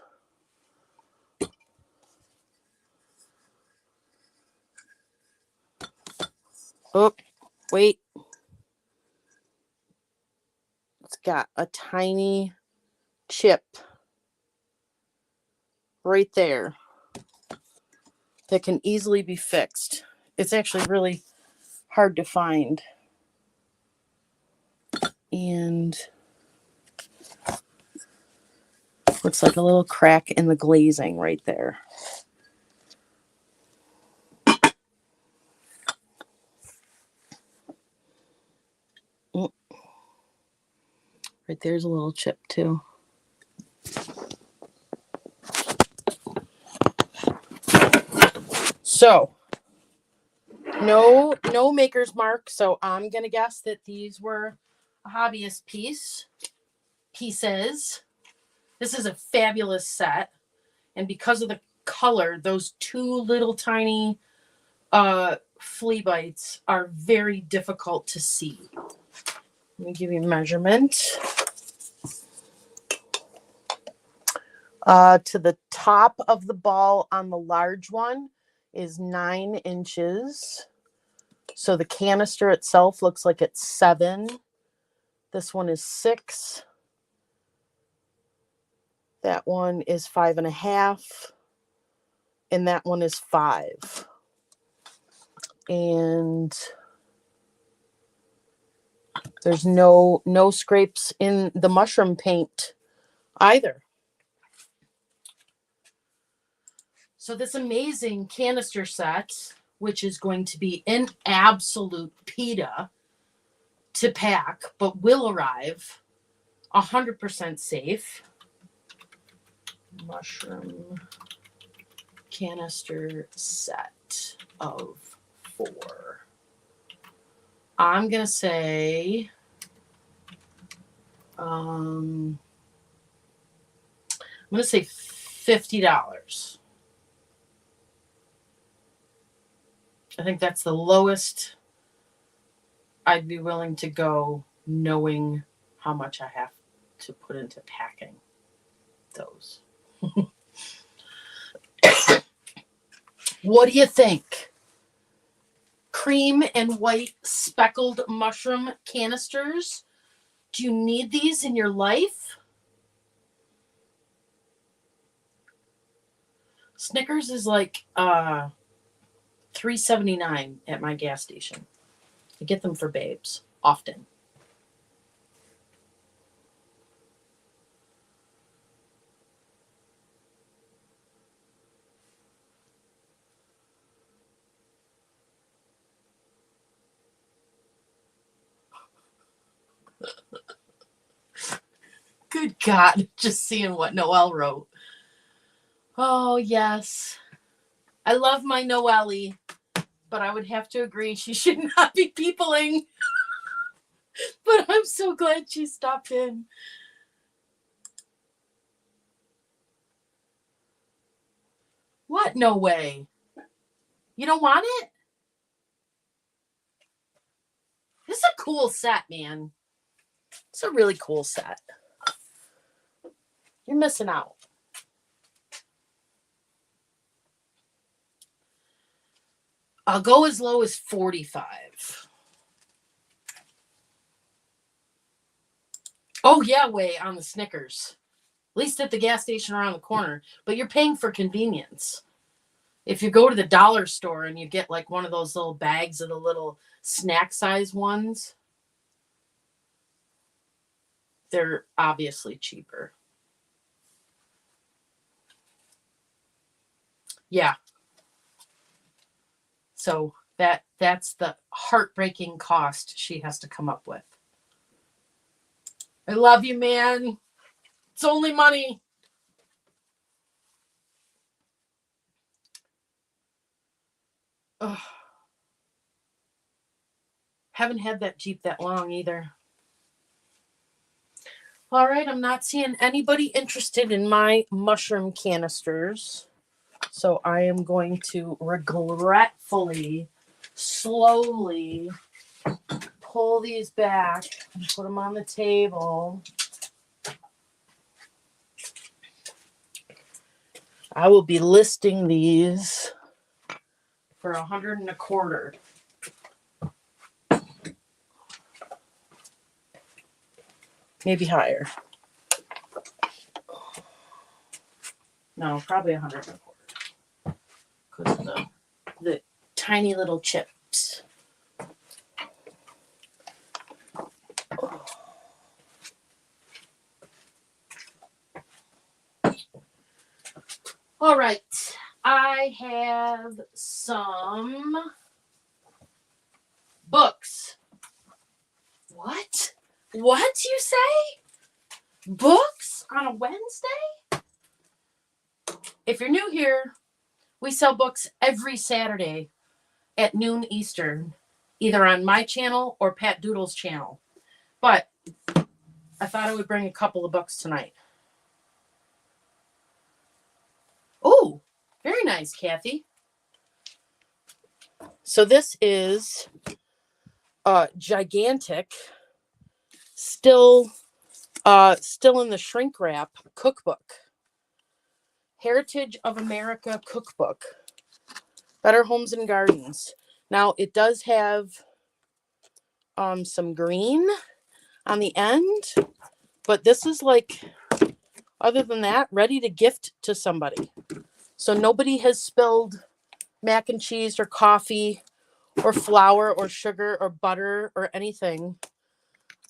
S1: Oh, wait. It's got a tiny chip right there that can easily be fixed. It's actually really hard to find. And looks like a little crack in the glazing right there. Right there's a little chip too. So no maker's mark. So I'm gonna guess that these were a hobbyist pieces. This is a fabulous set, and because of the color, those two little tiny flea bites are very difficult to see. Let me give you a measurement. To the top of the ball on the large one is 9 inches. So the canister itself looks like it's 7. This one is 6. That one is 5.5. And that one is 5. And there's no scrapes in the mushroom paint either. So this amazing canister set, which is going to be an absolute pita to pack, but will arrive 100% safe. Mushroom canister set of 4. I'm going to say I'm going to say $50. I think that's the lowest I'd be willing to go, knowing how much I have to put into packing those. What do you think? Cream and white speckled mushroom canisters. Do you need these in your life? Snickers is like $3.79 at my gas station. I get them for babes often. Good God, just seeing what Noelle wrote. Oh, yes. I love my Noelle, but I would have to agree she should not be peopling. But I'm so glad she stopped in. What? No way. You don't want it? This is a cool set, man. It's a really cool set. You're missing out. I'll go as low as 45. Oh, yeah, way on the Snickers. At least at the gas station around the corner. But you're paying for convenience. If you go to the dollar store and you get like one of those little bags of the little snack size ones, they're obviously cheaper. Yeah. So that's the heartbreaking cost she has to come up with. I love you, man. It's only money. Ugh. Haven't had that Jeep that long either. All right, I'm not seeing anybody interested in my mushroom canisters. So I am going to regretfully, slowly pull these back and put them on the table. I will be listing these for $125. Maybe higher. No, probably $125. Because of the tiny little chips. All right. I have some books. What? What you say? Books on a Wednesday? If you're new here, we sell books every Saturday at noon Eastern, either on my channel or Pat Doodle's channel. But I thought I would bring a couple of books tonight. Oh, very nice, Kathy. So this is a gigantic, still in the shrink wrap cookbook. Heritage of America cookbook. Better Homes and Gardens. Now it does have some green on the end, but this is like, other than that, ready to gift to somebody. So nobody has spilled mac and cheese or coffee or flour or sugar or butter or anything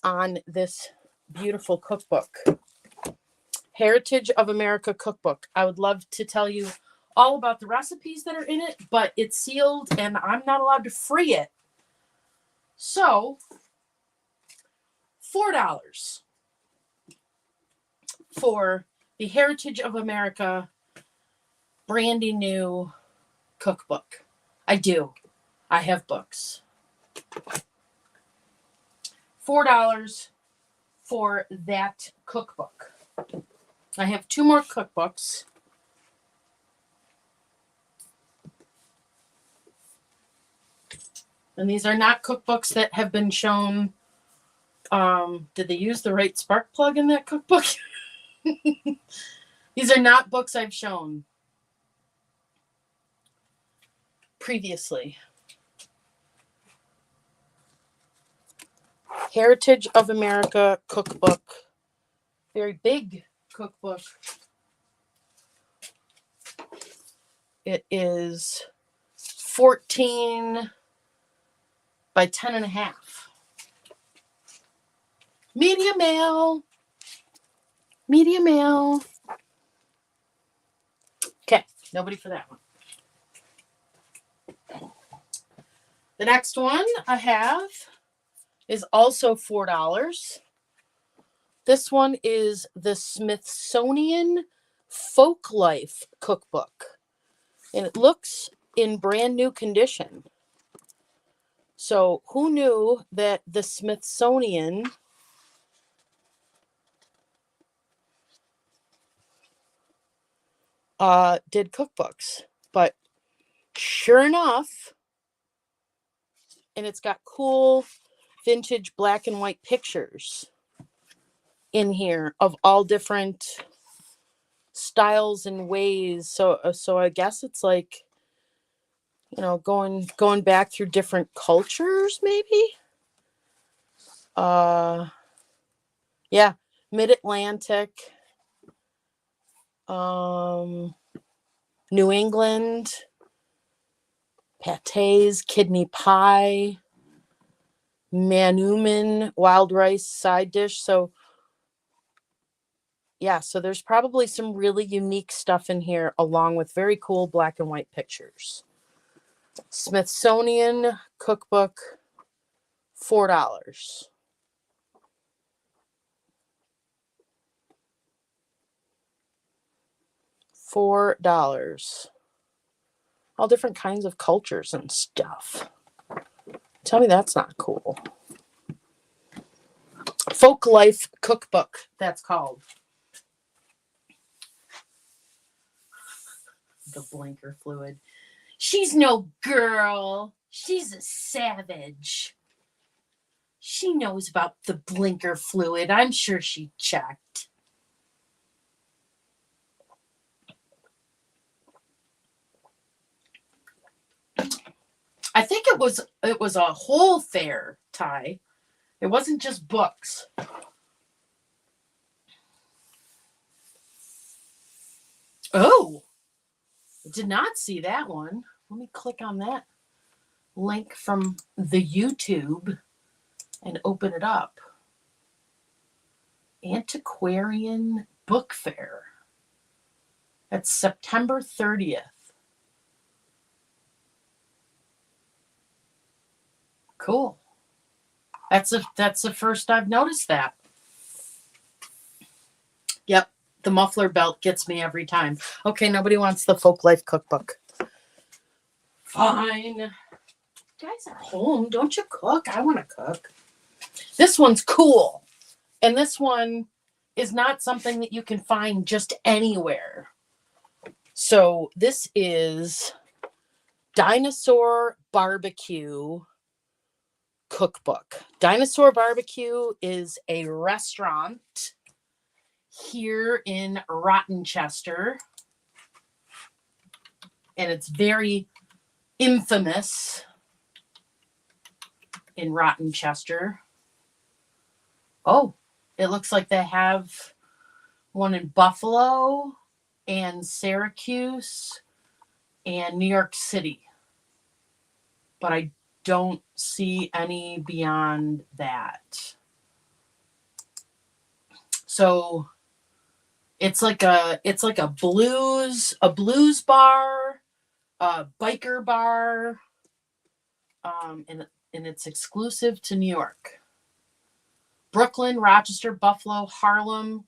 S1: on this beautiful cookbook. Heritage of America cookbook. I would love to tell you all about the recipes that are in it, but it's sealed and I'm not allowed to free it. So, $4 for the Heritage of America brandy new cookbook. I do. I have books. $4 for that cookbook. I have 2 more cookbooks. And these are not cookbooks that have been shown. Did they use the right spark plug in that cookbook? These are not books I've shown previously. Heritage of America cookbook. Very big cookbook. It is 14 by 10.5. Medium mail. Medium mail. Okay, nobody for that one. The next one I have is also $4. This one is the Smithsonian Folklife Cookbook. And it looks in brand new condition. So who knew that the Smithsonian did cookbooks? But sure enough, and it's got cool vintage black and white pictures in here of all different styles and ways. So I guess it's like, you know, going back through different cultures, maybe. Yeah, Mid-Atlantic, New England, pâtés, kidney pie, manumin, wild rice side dish. So yeah, so there's probably some really unique stuff in here, along with very cool black and white pictures. Smithsonian cookbook, $4. $4. All different kinds of cultures and stuff. Tell me that's not cool. Folk Life Cookbook, that's called. The blinker fluid. She's no girl. She's a savage. She knows about the blinker fluid. I'm sure she checked. I think it was a whole fair, Ty. It wasn't just books. Oh, I did not see that one. Let me click on that link from the YouTube and open it up. Antiquarian Book Fair. That's September 30th. Cool. That's the first I've noticed that. Yep, the muffler belt gets me every time. Okay, nobody wants the Folk Life Cookbook. Fine. You guys are home. Don't you cook? I want to cook. This one's cool. And this one is not something that you can find just anywhere. So this is Dinosaur Barbecue Cookbook. Dinosaur Barbecue is a restaurant here in Rottenchester. And it's very infamous in Rottenchester. Oh, it looks like they have one in Buffalo and Syracuse and New York City. But I don't see any beyond that. So it's like a blues bar, a biker bar, and it's exclusive to New York. Brooklyn, Rochester, Buffalo, Harlem,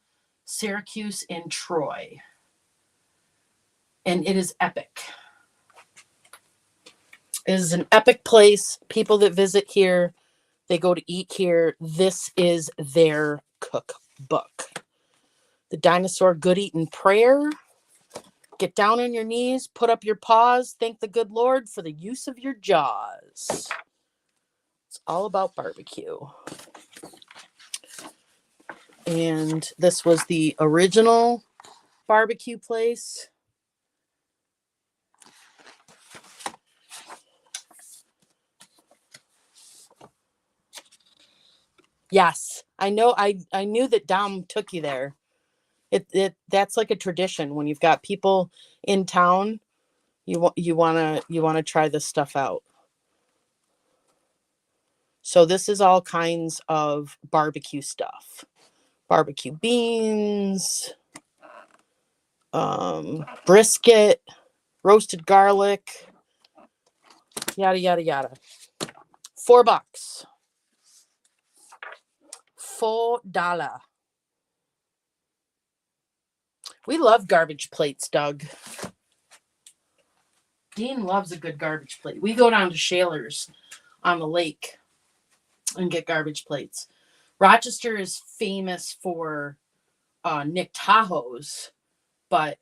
S1: Syracuse, and Troy. And it is epic. It is an epic place. People that visit here, they go to eat here. This is their cookbook. The Dinosaur Good Eatin' Prayer. Get down on your knees, put up your paws, thank the good Lord for the use of your jaws. It's all about barbecue. And this was the original barbecue place. Yes, I know. I knew that Dom took you there. That's like a tradition when you've got people in town. You want to try this stuff out. So this is all kinds of barbecue stuff. Barbecue beans, brisket, roasted garlic, yada yada yada. $4. $4. We love garbage plates, Doug. Dean loves a good garbage plate. We go down to Shaler's on the lake and get garbage plates. Rochester is famous for Nick Tahoe's, but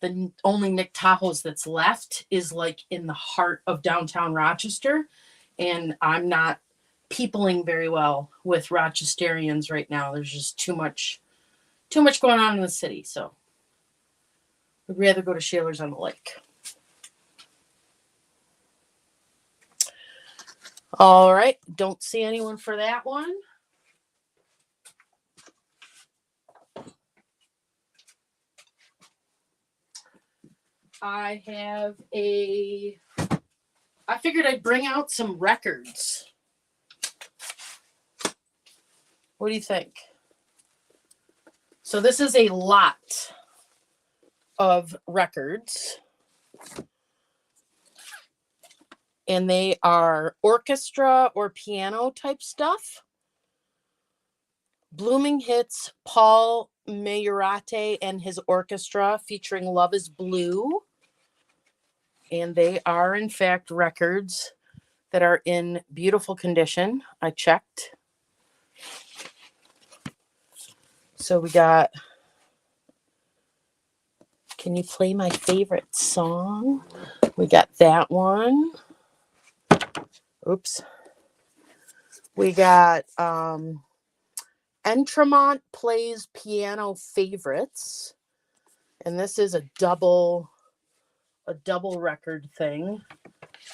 S1: the only Nick Tahoe's that's left is like in the heart of downtown Rochester. And I'm not peopling very well with Rochesterians right now. There's just too much going on in the city. So I'd rather go to Shaler's on the lake. All right. Don't see anyone for that one. I figured I'd bring out some records. What do you think? So this is a lot of records. And they are orchestra or piano type stuff. Blooming Hits, Paul Majorate and his orchestra featuring Love is Blue. And they are, in fact, records that are in beautiful condition. I checked. So we got, Can You Play My Favorite Song? We got that one. Oops. We got Entremont Plays Piano Favorites. And this is a double record thing.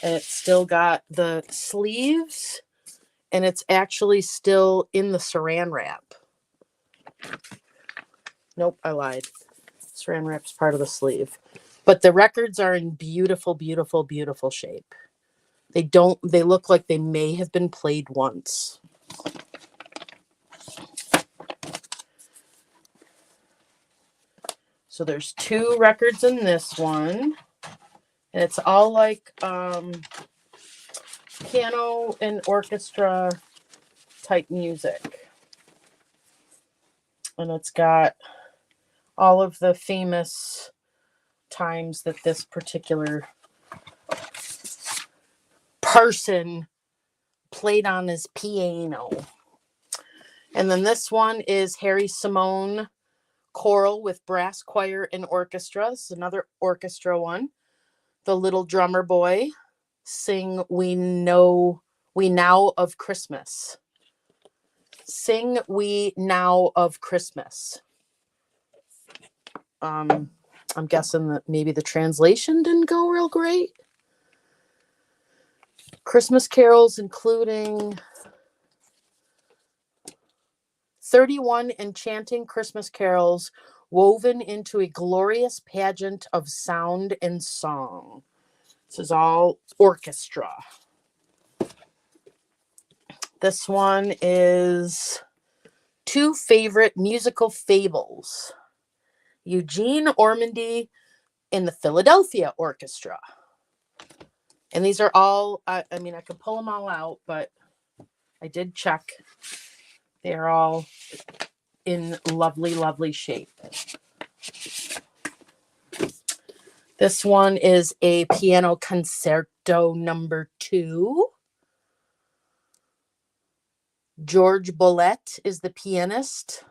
S1: And it's still got the sleeves. And it's actually still in the saran wrap. Nope, I lied. Saran wrap's part of the sleeve. But the records are in beautiful, beautiful, beautiful shape. They look like they may have been played once. So there's 2 records in this one. And it's all like piano and orchestra type music. And it's got all of the famous times that this particular person played on his piano. And then this one is Harry Simone Choral with Brass Choir and Orchestra. This is another orchestra one. The Little Drummer Boy sing We Now of Christmas. Sing We Now of Christmas. I'm guessing that maybe the translation didn't go real great. Christmas carols including 31 enchanting Christmas carols woven into a glorious pageant of sound and song. This is all orchestra. This one is 2 favorite musical fables. Eugene Ormandy in the Philadelphia Orchestra. And these are all, I could pull them all out, but I did check. They're all in lovely, lovely shape. This one is a piano concerto number 2. George Bollett is the pianist.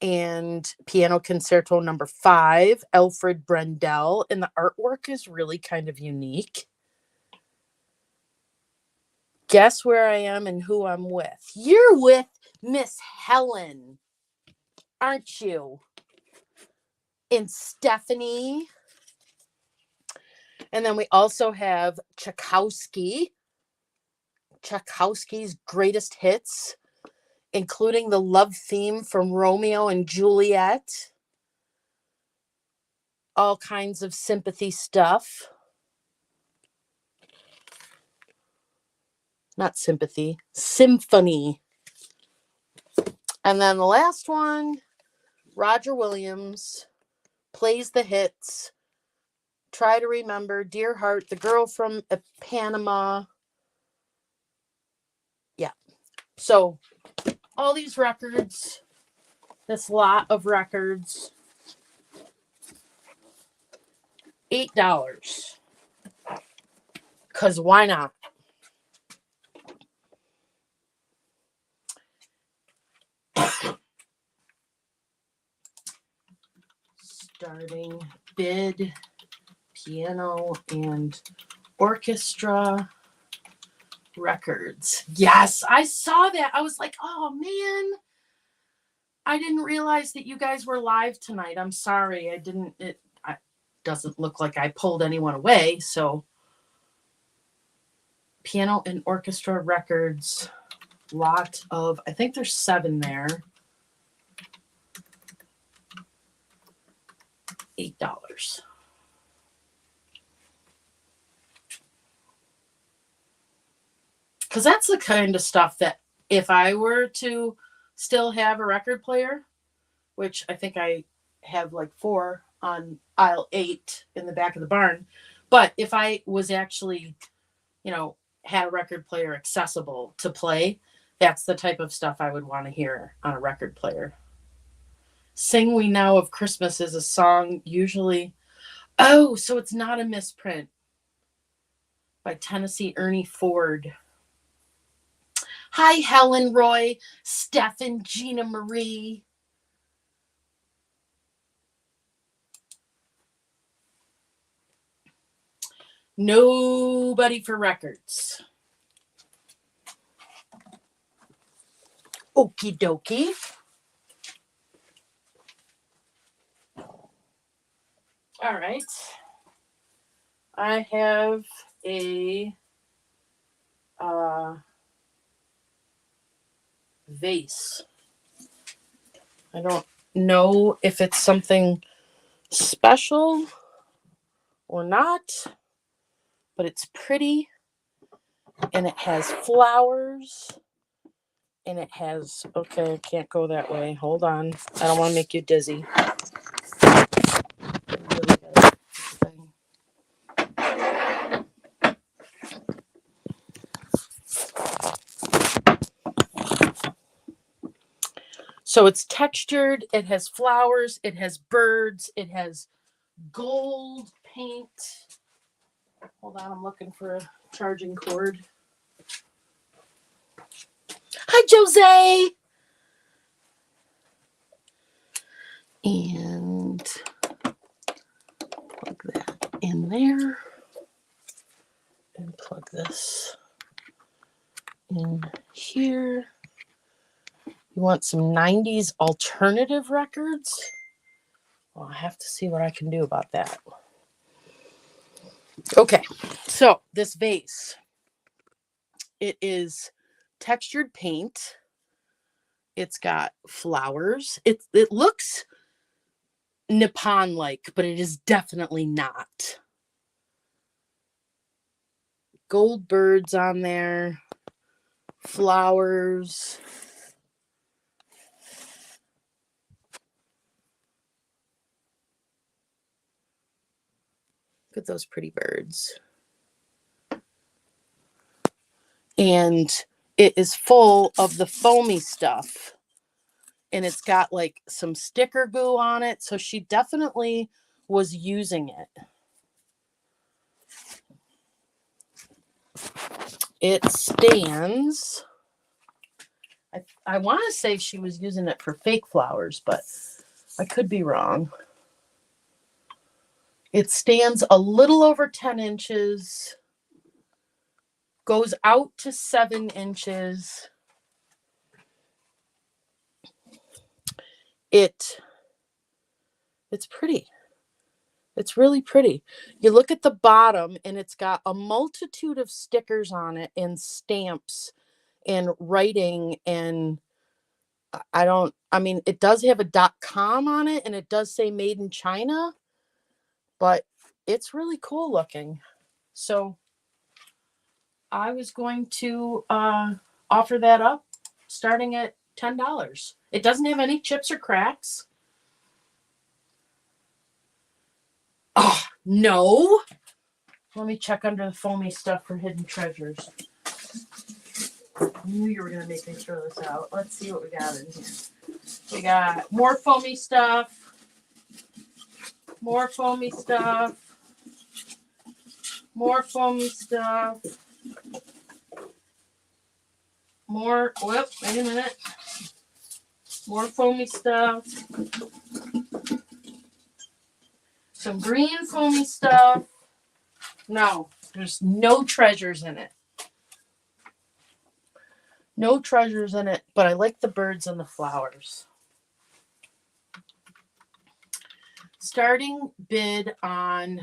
S1: And piano concerto number 5, Alfred Brendel. And the artwork is really kind of unique. Guess where I am and who I'm with. You're with Miss Helen, aren't you? And Stephanie. And then we also have Tchaikovsky's greatest hits, including the love theme from Romeo and Juliet. All kinds of sympathy stuff. Not sympathy, symphony. And then the last one, Roger Williams plays the hits. Try to Remember, Dear Heart, The Girl from Panama. Yeah. So all these records, this lot of records, $8. Because why not? Starting bid, piano, and orchestra records. Yes, I saw that. I was like, oh man, I didn't realize that you guys were live tonight. I'm sorry. It doesn't look like I pulled anyone away. So piano and orchestra records, lot of, I think there's 7 there. $8. Because that's the kind of stuff that if I were to still have a record player, which I think I have like 4 on aisle 8 in the back of the barn, but if I was actually, had a record player accessible to play, that's the type of stuff I would want to hear on a record player. Sing We Now of Christmas is a song usually. Oh, so it's not a misprint by Tennessee Ernie Ford. Hi, Helen, Roy, Steph, and Gina Marie. Nobody for records. Okie dokie. All right. I have a vase. I don't know if it's something special or not, but it's pretty, and it has flowers, and it has, okay, I can't go that way. Hold on. I don't want to make you dizzy. So it's textured, it has flowers, it has birds, it has gold paint. Hold on, I'm looking for a charging cord. Hi, Jose! And plug that in there. And plug this in here. You want some 90s alternative records? Well, I have to see what I can do about that. Okay, so this vase, it is textured paint. It's got flowers. It looks Nippon-like, but it is definitely not. Gold birds on there. Flowers. Look at those pretty birds. And it is full of the foamy stuff. And it's got like some sticker goo on it. So she definitely was using it. It stands. I want to say she was using it for fake flowers, but I could be wrong. It stands a little over 10 inches. Goes out to 7 inches. It's pretty. It's really pretty. You look at the bottom and it's got a multitude of stickers on it and stamps and writing, and it does have a .com on it and it does say made in China, but it's really cool looking. So I was going to offer that up starting at $10. It doesn't have any chips or cracks. Oh, no. Let me check under the foamy stuff for hidden treasures. I knew you were going to make me throw this out. Let's see what we got in here. We got more foamy stuff. More foamy stuff. More foamy stuff. More, whoop, wait a minute. More foamy stuff. Some green foamy stuff. No, there's no treasures in it. No treasures in it, but I like the birds and the flowers. Starting bid on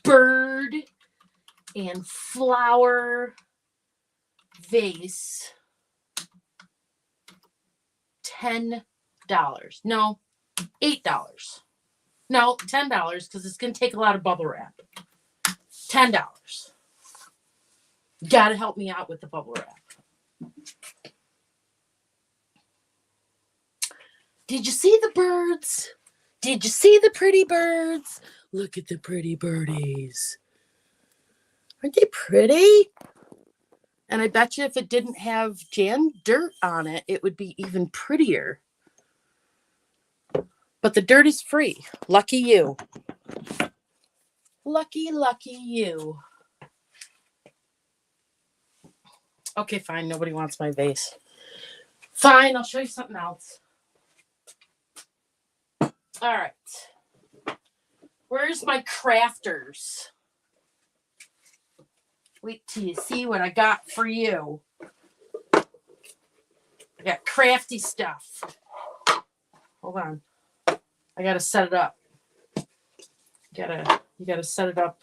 S1: bird and flower vase, $10. No, $8. No, $10 because it's going to take a lot of bubble wrap. $10. Got to help me out with the bubble wrap. Did you see the birds? Did you see the pretty birds? Look at the pretty birdies. Aren't they pretty? And I bet you if it didn't have jam dirt on it, it would be even prettier. But the dirt is free. Lucky you. Lucky, lucky you. Okay, fine. Nobody wants my vase. Fine, I'll show you something else. All right. Where's my crafters? Wait till you see what I got for you. I got crafty stuff. Hold on. I gotta set it up. You gotta set it up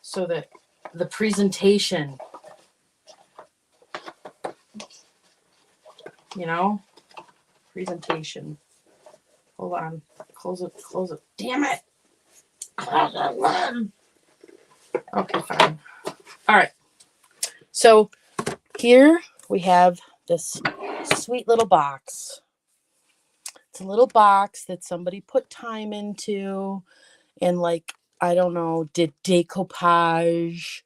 S1: so that the presentation, presentation. Hold on. Close it. Damn it. Okay, fine. All right. So here we have this sweet little box. It's a little box that somebody put time into and I don't know, did decoupage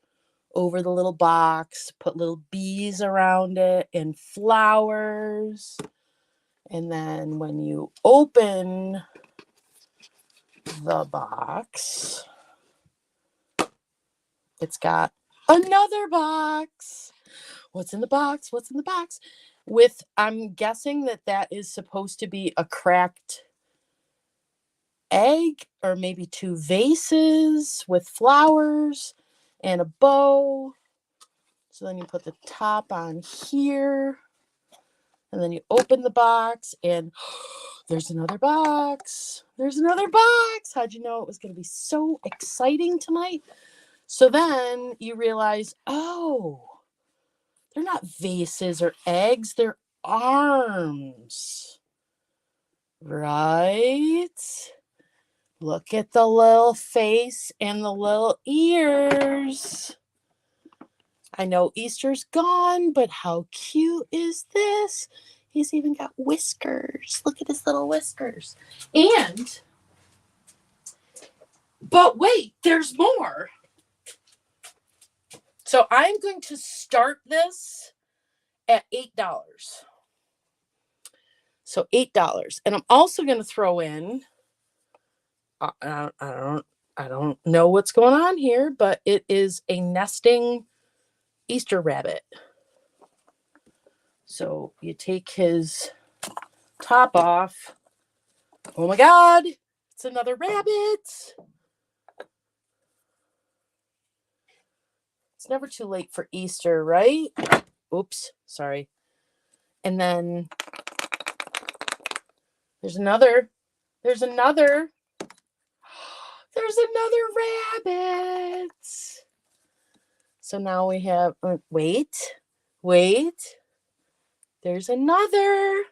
S1: over the little box, put little bees around it and flowers. And then when you open the box, it's got another box. What's in the box? What's in the box? I'm guessing that is supposed to be a cracked egg or maybe 2 vases with flowers and a bow. So then you put the top on here and then you open the box and there's another box. There's another box. How'd you know it was going to be so exciting tonight? So then you realize, oh, they're not vases or eggs. They're arms. Right? Look at the little face and the little ears. I know Easter's gone, but how cute is this? He's even got whiskers. Look at his little whiskers. But wait, there's more. So I'm going to start this at $8. So $8. And I'm also going to throw in, I don't know what's going on here, but it is a nesting Easter rabbit. So you take his top off. Oh my God, it's another rabbit. It's never too late for Easter, right? Oops, sorry. And then there's another rabbit. So now we have, wait. There's another.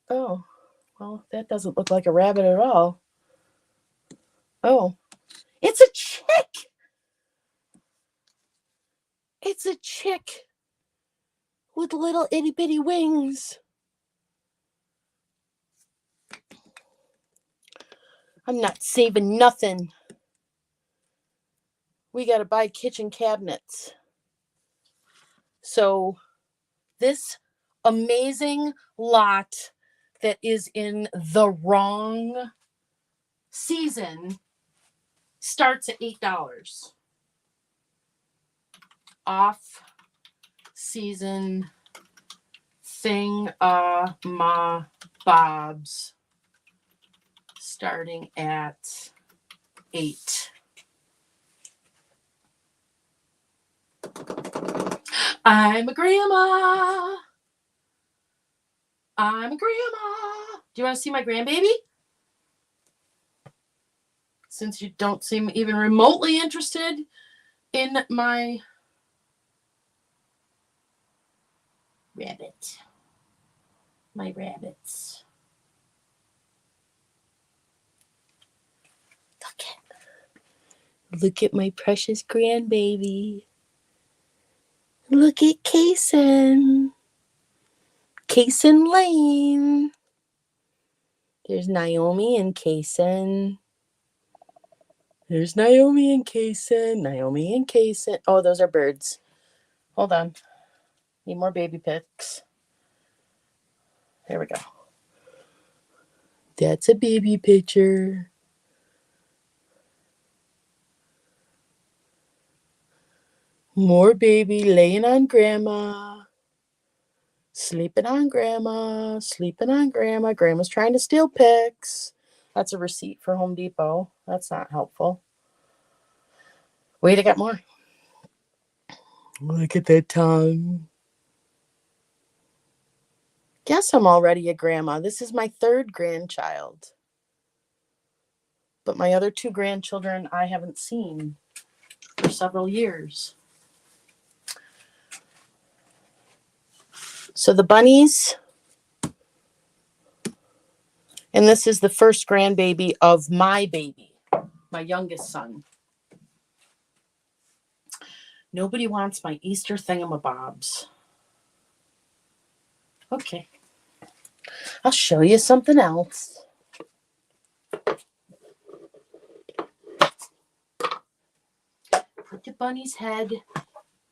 S1: Oh, well, that doesn't look like a rabbit at all. Oh, it's a chick. It's a chick with little itty bitty wings. I'm not saving nothing. We got to buy kitchen cabinets. So this amazing lot that is in the wrong season starts at $8. Off season thing ma bobs starting at $8. I'm a grandma. I'm a grandma. Do you want to see my grandbaby? Since you don't seem even remotely interested in my rabbit. My rabbits. Look at my precious grandbaby. Look at Kaysen. Kaysen Lane. There's Naomi and Kaysen. There's Naomi and Kaysen. Naomi and Kaysen. Oh, those are birds. Hold on. Need more baby pics. There we go. That's a baby picture. More baby laying on grandma. Sleeping on grandma. Sleeping on grandma. Grandma's trying to steal pics. That's a receipt for Home Depot. That's not helpful. Wait, I got more. Look at that tongue. Guess I'm already a grandma. This is my third grandchild. But my other two grandchildren I haven't seen for several years. So the bunnies, and this is the first grandbaby of my baby, my youngest son. Nobody wants my Easter thingamabobs. Okay. I'll show you something else. Put the bunny's head.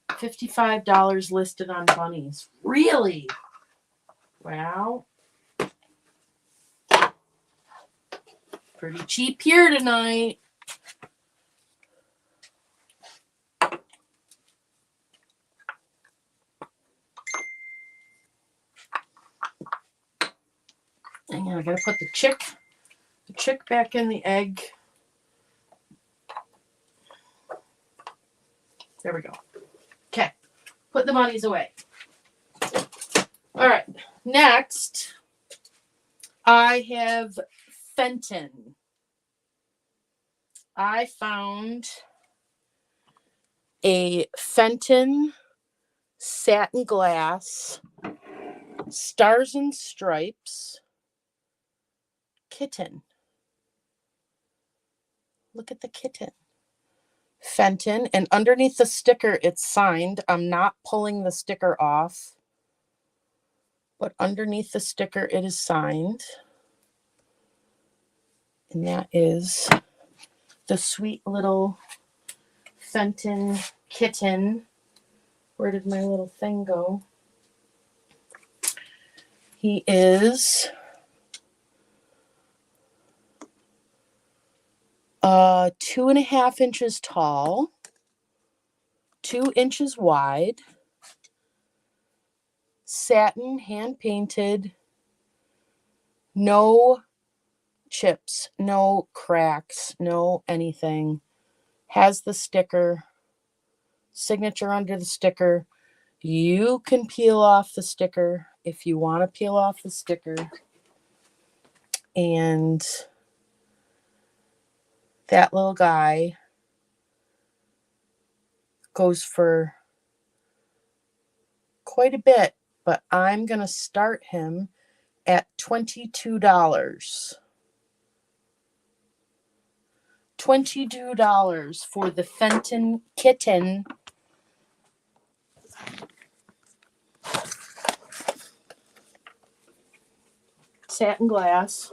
S1: $55 listed on bunnies. Really? Wow. Pretty cheap here tonight. Hang on, I gotta put the chick back in the egg. There we go. Okay, put the bunnies away. All right, next I have Fenton. I found a Fenton satin glass stars and stripes kitten. Look at the kitten. Fenton, and underneath the sticker it's signed. I'm not pulling the sticker off, but underneath the sticker it is signed. And that is the sweet little Fenton kitten. Where did my little thing go? He is 2.5 inches tall, 2 inches wide, satin, hand painted, no chips, no cracks, no anything. Has the sticker, signature under the sticker. You can peel off the sticker if you want to peel off the sticker. And that little guy goes for quite a bit, but I'm going to start him at $22. $22 for the Fenton kitten. Satin glass.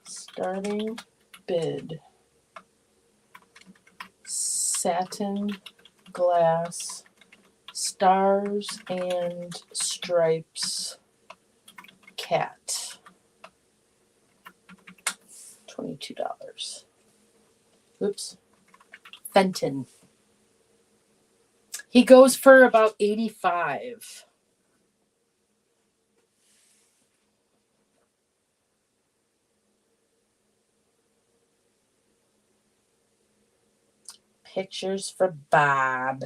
S1: Starting bid. Satin glass, stars and stripes cat. $22. Oops. Fenton. He goes for about $85. Pictures for Bob.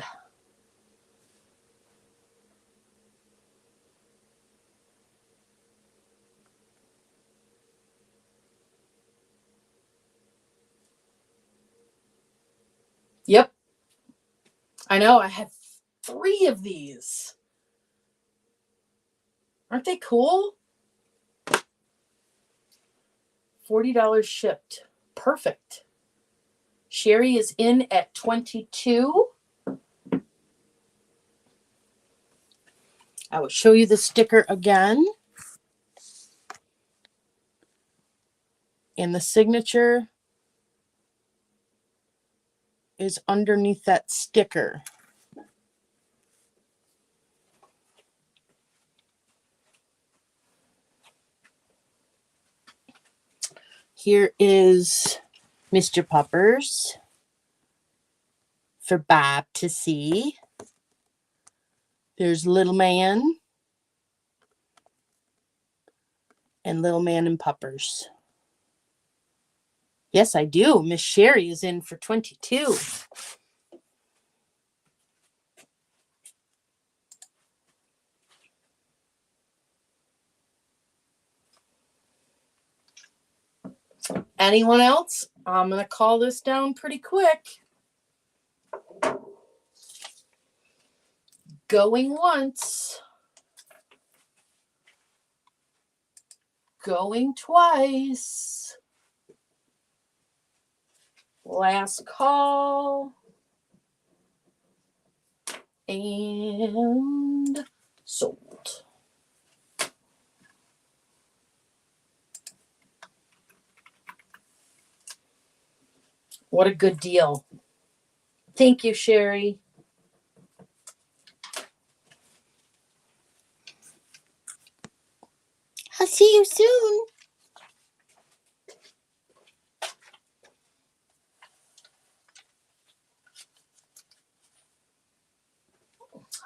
S1: Yep. I know. I had 3 of these. Aren't they cool? $40 shipped. Perfect. Sherry is in at 22. I will show you the sticker again. And the signature is underneath that sticker. Here is Mr. Puppers for Bob to see. There's Little Man and Little Man and Puppers. Yes, I do. Miss Sherry is in for 22. Anyone else? I'm going to call this down pretty quick. Going once. Going twice. Last call. And sold. What a good deal. Thank you, Sherry. I'll see you soon.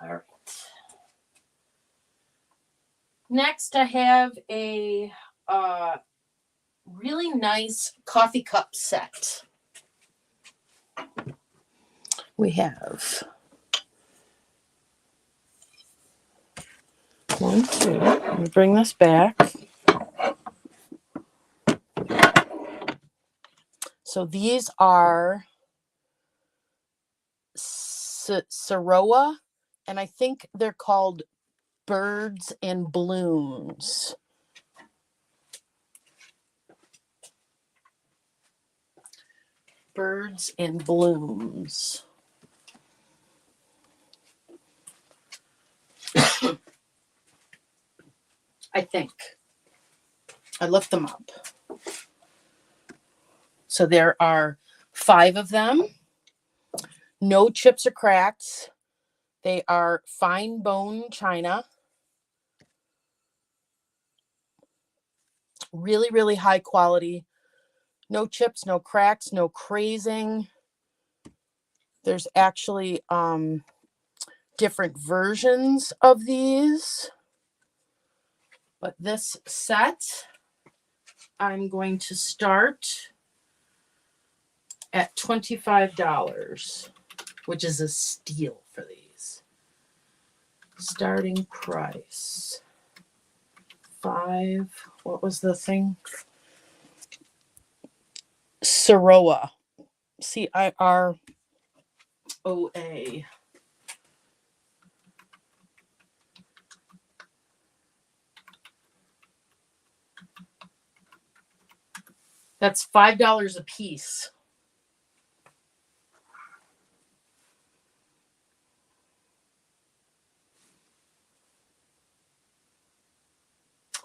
S1: All right. Next, I have a really nice coffee cup set. We have 1, 2. Let me bring this back. So these are Sirocco, and I think they're called Birds and Blooms. Birds and Blooms. I think. I looked them up. So there are 5 of them. No chips or cracks. They are fine bone china. Really, really high quality. No chips, no cracks, no crazing. There's actually different versions of these. But this set, I'm going to start at $25, which is a steal for these. Starting price. 5, what was the thing? Sirocco. Ciroa. That's $5 a piece.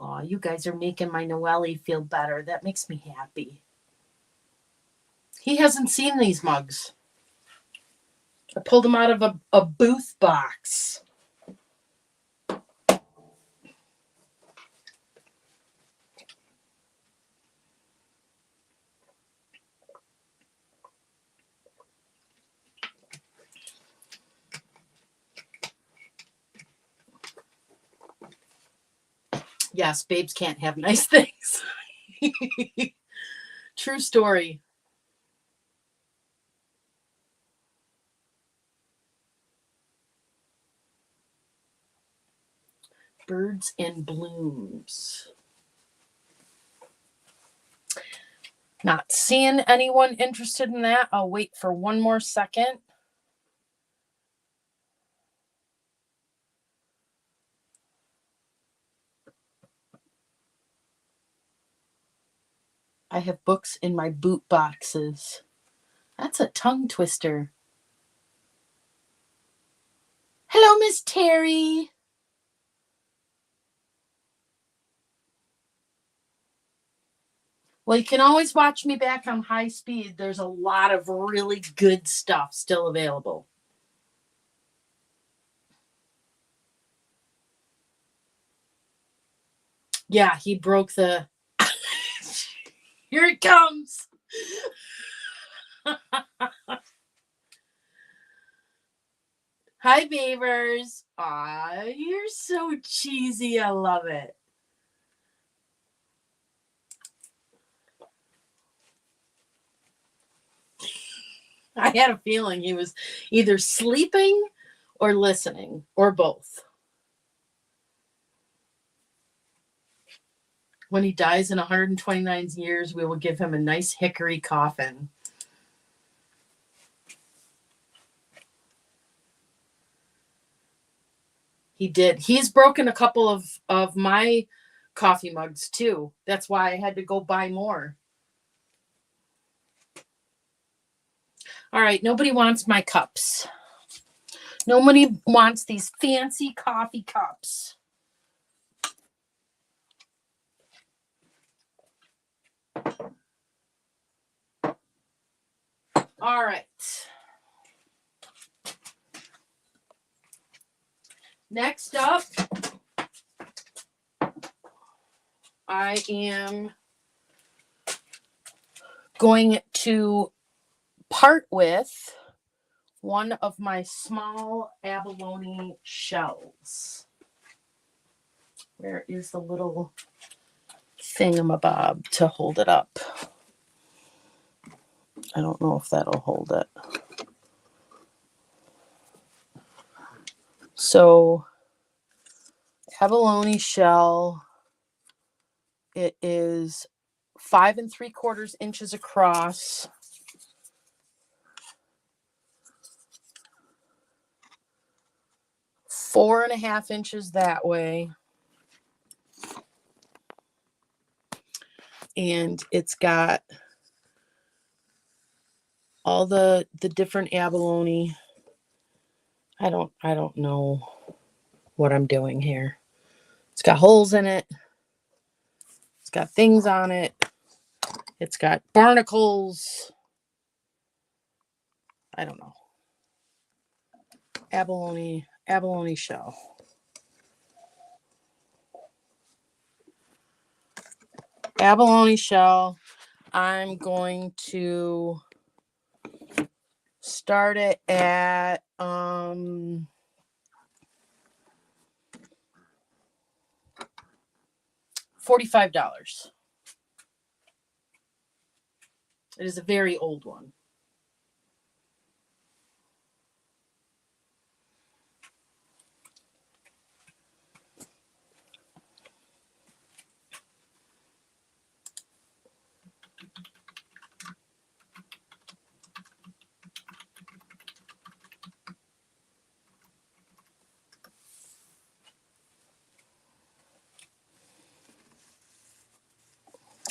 S1: Oh, you guys are making my Noelle feel better. That makes me happy. He hasn't seen these mugs. I pulled them out of a Booth box. Yes, babes can't have nice things. True story. Birds and blooms. Not seeing anyone interested in that. I'll wait for one more second. I have books in my boot boxes. That's a tongue twister. Hello, Miss Terry. Well, you can always watch me back on high speed. There's a lot of really good stuff still available. Yeah, he broke the... Here it comes. Hi, Beavers. Aw, you're so cheesy. I love it. I had a feeling he was either sleeping or listening, or both. When he dies in 129 years, we will give him a nice hickory coffin. He did. He's broken a couple of my coffee mugs too. That's why I had to go buy more. All right, nobody wants my cups. Nobody wants these fancy coffee cups. All right. Next up, I am going to part with one of my small abalone shells. Where is the little thingamabob to hold it up? I don't know if that'll hold it. So, abalone shell, it is 5 3/4 inches across. 4.5 inches that way. And it's got all the different abalone. I don't know what I'm doing here. It's got holes in it. It's got things on it. It's got barnacles. I don't know. Abalone shell. Abalone shell. I'm going to start it at $45. It is a very old one.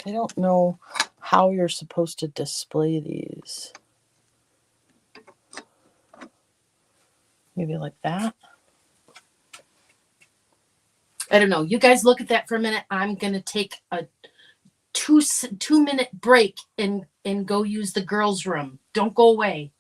S1: I don't know how you're supposed to display these. Maybe like that. I don't know. You guys look at that for a minute. I'm going to take a two-minute break and go use the girls' room. Don't go away.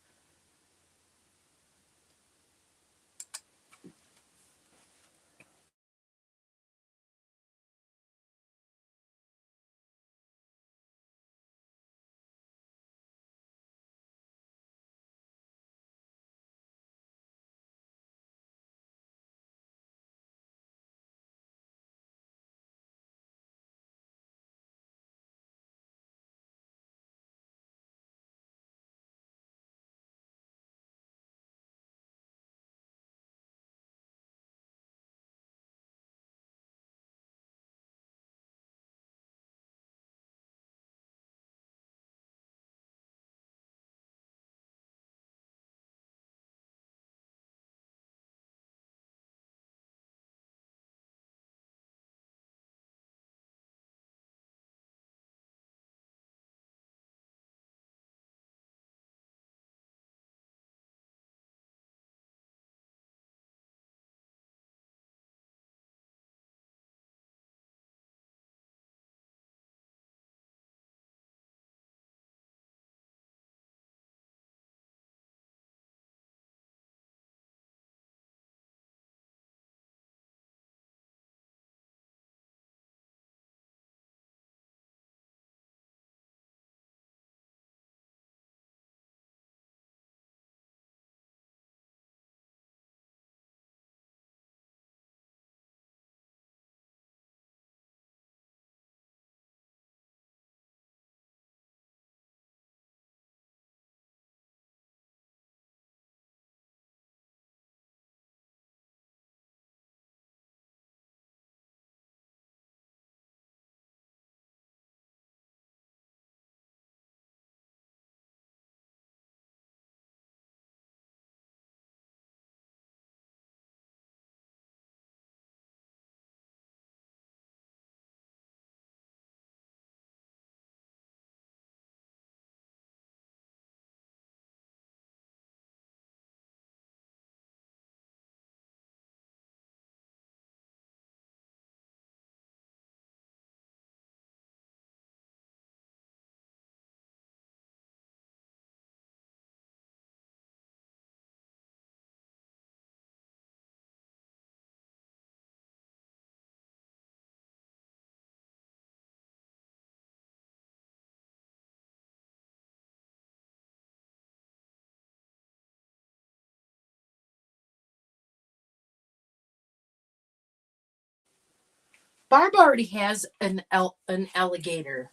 S1: Barb already has an alligator.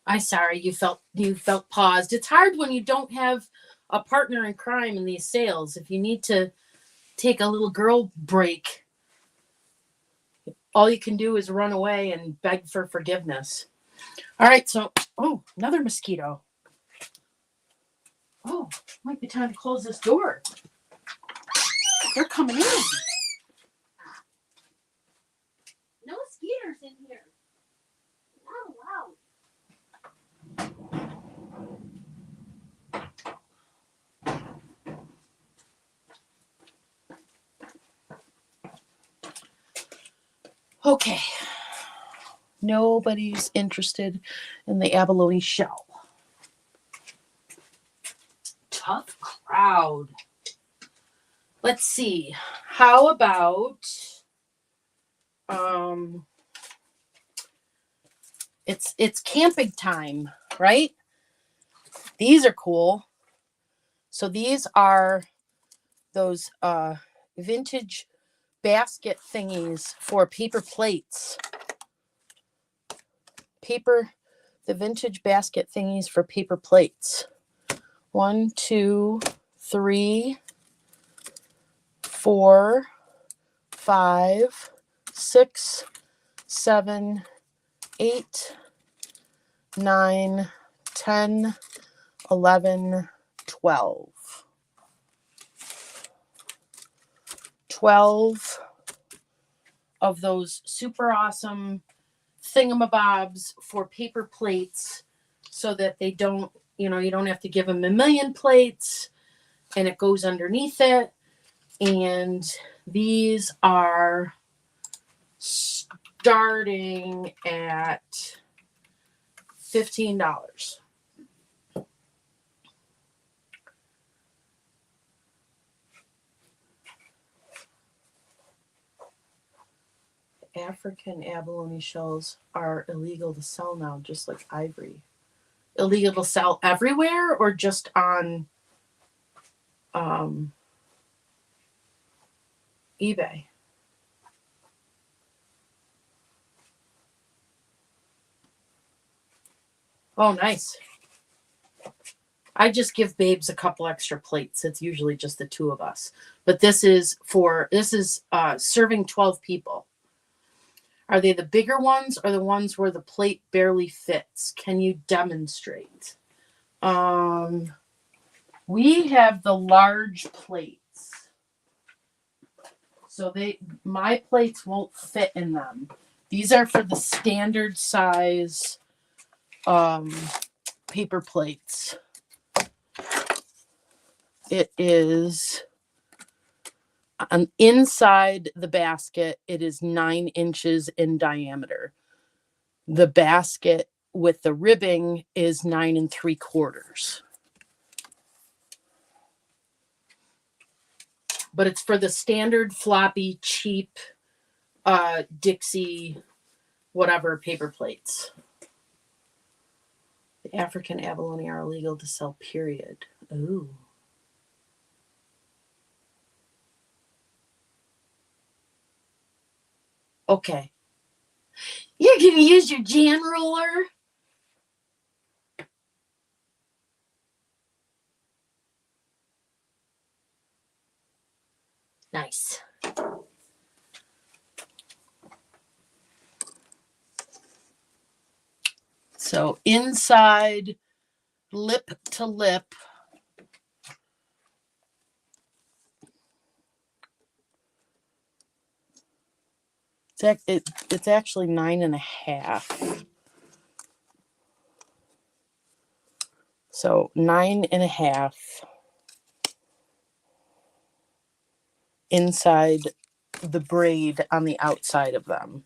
S1: I'm sorry, you felt paused. It's hard when you don't have a partner in crime in these sales. If you need to take a little girl break, all you can do is run away and beg for forgiveness. All right, so another mosquito. Oh, might be time to close this door. They're coming in. No mosquitoes in here. Not allowed. Okay. Nobody's interested in the abalone shell. Tough crowd. Let's see. How about it's camping time, right? These are cool. So these are those vintage basket thingies for paper plates. The vintage basket thingies for paper plates. 1, 2, 3, 4, 5, 6, 7, 8, 9, 10, 11, 12. 12 of those super awesome thingamabobs for paper plates so that they don't, you don't have to give them a million plates and it goes underneath it. And these are starting at $15. African abalone shells are illegal to sell now, just like ivory. Illegal to sell everywhere or just on eBay? Oh, nice. I just give babes a couple extra plates. It's usually just the two of us. But this is serving 12 people. Are they the bigger ones or the ones where the plate barely fits? Can you demonstrate? We have the large plates. So my plates won't fit in them. These are for the standard size paper plates. It is inside the basket, it is 9 inches in diameter. The basket with the ribbing is 9 3/4. But it's for the standard floppy, cheap Dixie, whatever paper plates. The African abalone are illegal to sell, period. Ooh. Okay. You're going to use your Jan roller? Nice. So inside, lip to lip. It's actually 9.5. So 9.5 inside the braid on the outside of them.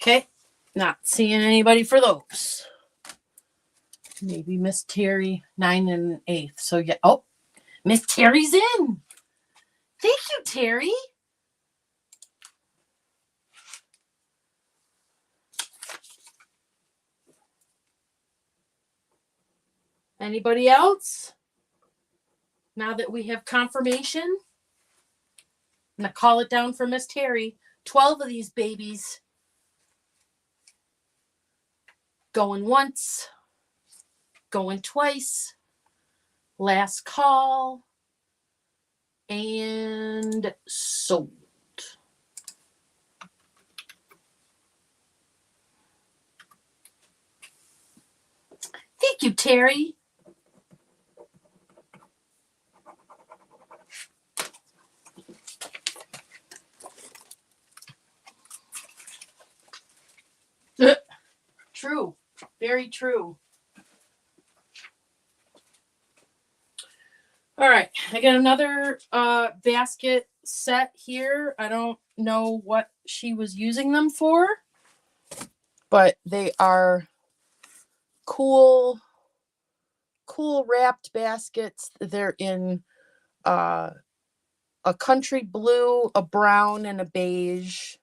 S1: Okay, not seeing anybody for those. Maybe Miss Terry, 9 1/8. So yeah. Oh, Miss Terry's in. Thank you, Terry. Anybody else? Now that we have confirmation, I'm going to call it down for Miss Terry. 12 of these babies. Going once. Going twice. Last call. And sold. Thank you, Terry. True. Very true. All right. I got another basket set here. I don't know what she was using them for, but they are cool wrapped baskets. They're in a country blue, a brown, and a beige.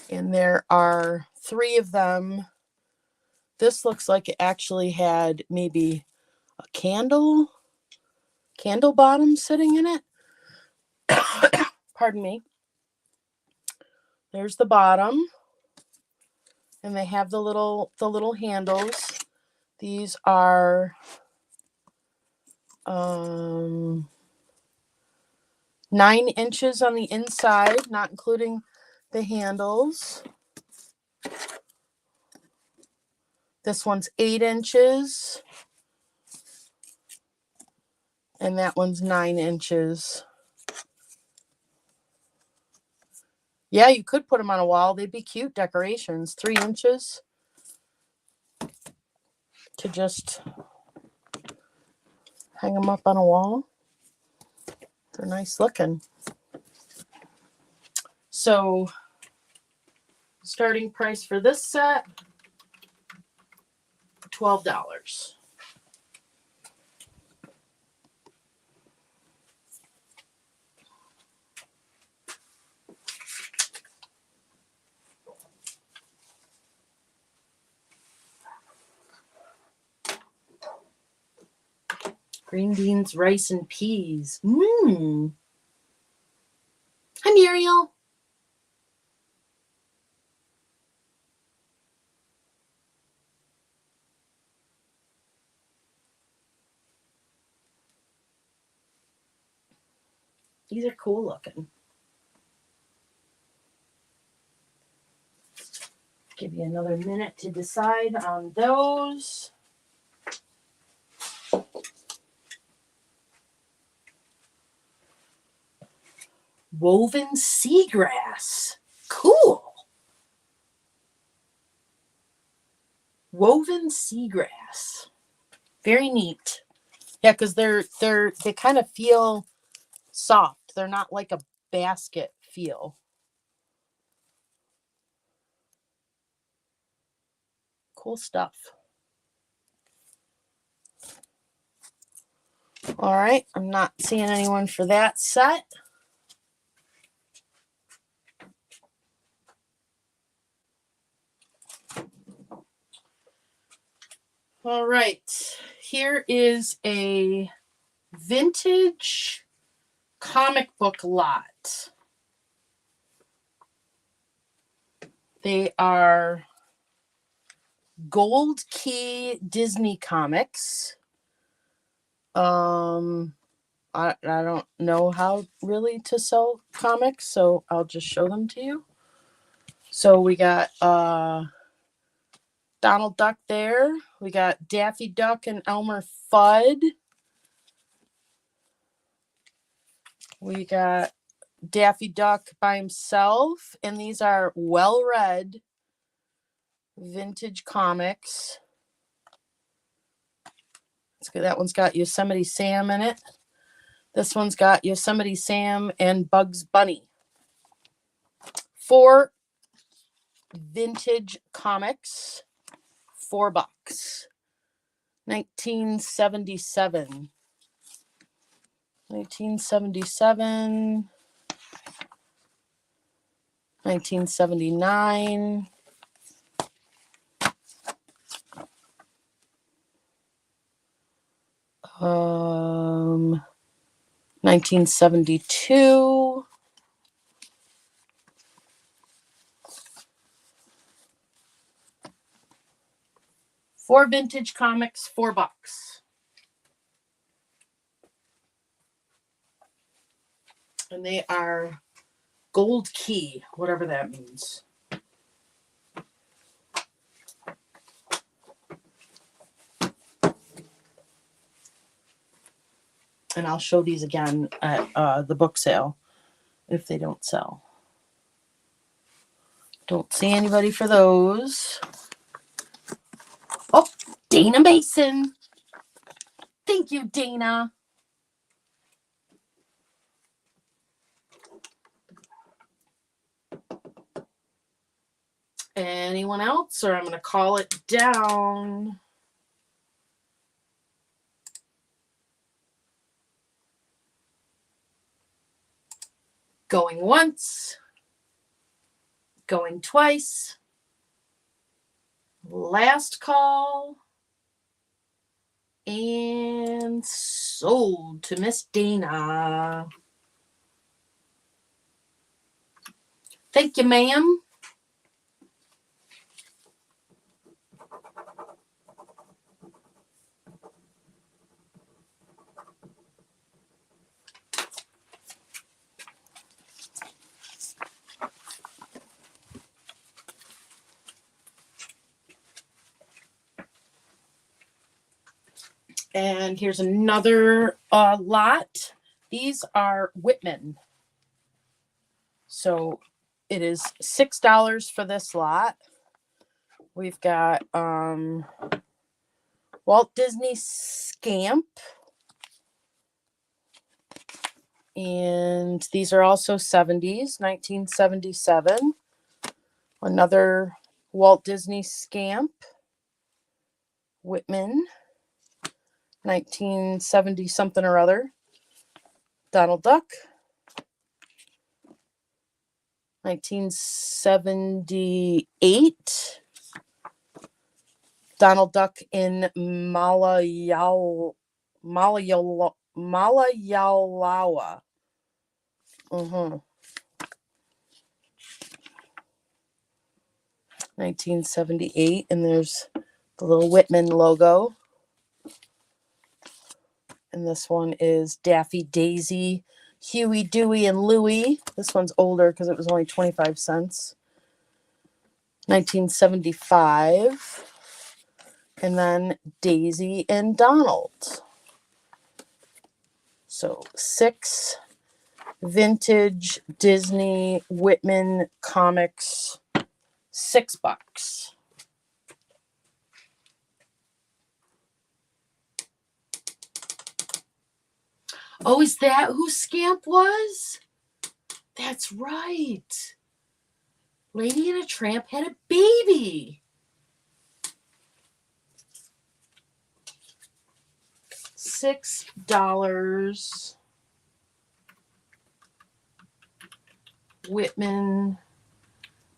S1: And there are 3 of them. This looks like it actually had maybe a candle bottom sitting in it. Pardon me. There's the bottom. And they have the little handles. These are 9 inches on the inside, not including the handles. This one's 8 inches. And that one's 9 inches. Yeah, you could put them on a wall. They'd be cute decorations. 3 inches to just hang them up on a wall. They're nice looking. So, starting price for this set, $12. Green beans, rice, and peas. Hi, Muriel. These are cool looking. Give you another minute to decide on those. Woven seagrass. Cool. Woven seagrass. Very neat. Yeah, because they kind of feel soft. They're not like a basket feel. Cool stuff. All right, I'm not seeing anyone for that set. All right, here is a vintage comic book lot. They are Gold Key Disney comics. I don't know how really to sell comics, so I'll just show them to you. So we got Donald Duck there. We got Daffy Duck and Elmer Fudd. We got Daffy Duck by himself. And these are well-read vintage comics. That one's got Yosemite Sam in it. This one's got Yosemite Sam and Bugs Bunny. 4 vintage comics. $4. 1977. 1977. 1979. 1972. Four vintage comics, $4. And they are gold key, whatever that means. And I'll show these again at the book sale if they don't sell. Don't see anybody for those. Oh, Dana Mason. Thank you, Dana. Anyone else? Or I'm going to call it down. Going once. Going twice. Last call. And sold to Miss Dana. Thank you, ma'am. And here's another lot. These are Whitman. So it is $6 for this lot. We've got Walt Disney Scamp. And these are also 70s, 1977. Another Walt Disney Scamp. Whitman. 1970 something or other. Donald Duck. 1978. Donald Duck in Malayalawa. 1978. And there's the little Whitman logo. And this one is Daffy, Daisy, Huey, Dewey, and Louie. This one's older because it was only 25 cents. 1975. And then Daisy and Donald. So 6 vintage Disney Whitman comics, $6. Oh, is that who Scamp was? That's right. Lady and a Tramp had a baby. $6. Whitman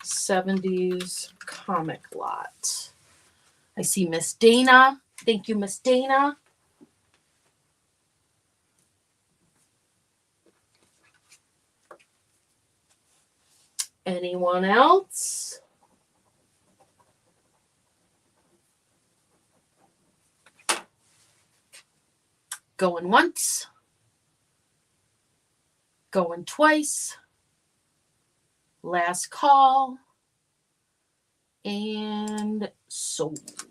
S1: 70s comic lot. I see Miss Dana. Thank you, Miss Dana. Anyone else? Going once. Going twice. Last call. And sold.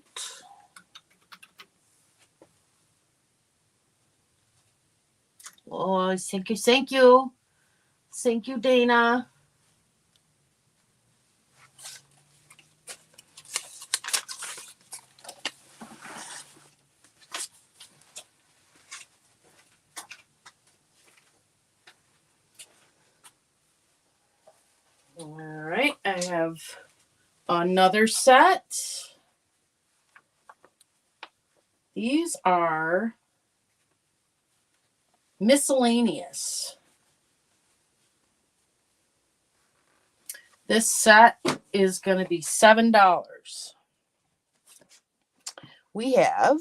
S1: Oh, thank you, thank you. Thank you, Dana. All right, I have another set. These are miscellaneous. This set is going to be $7. We have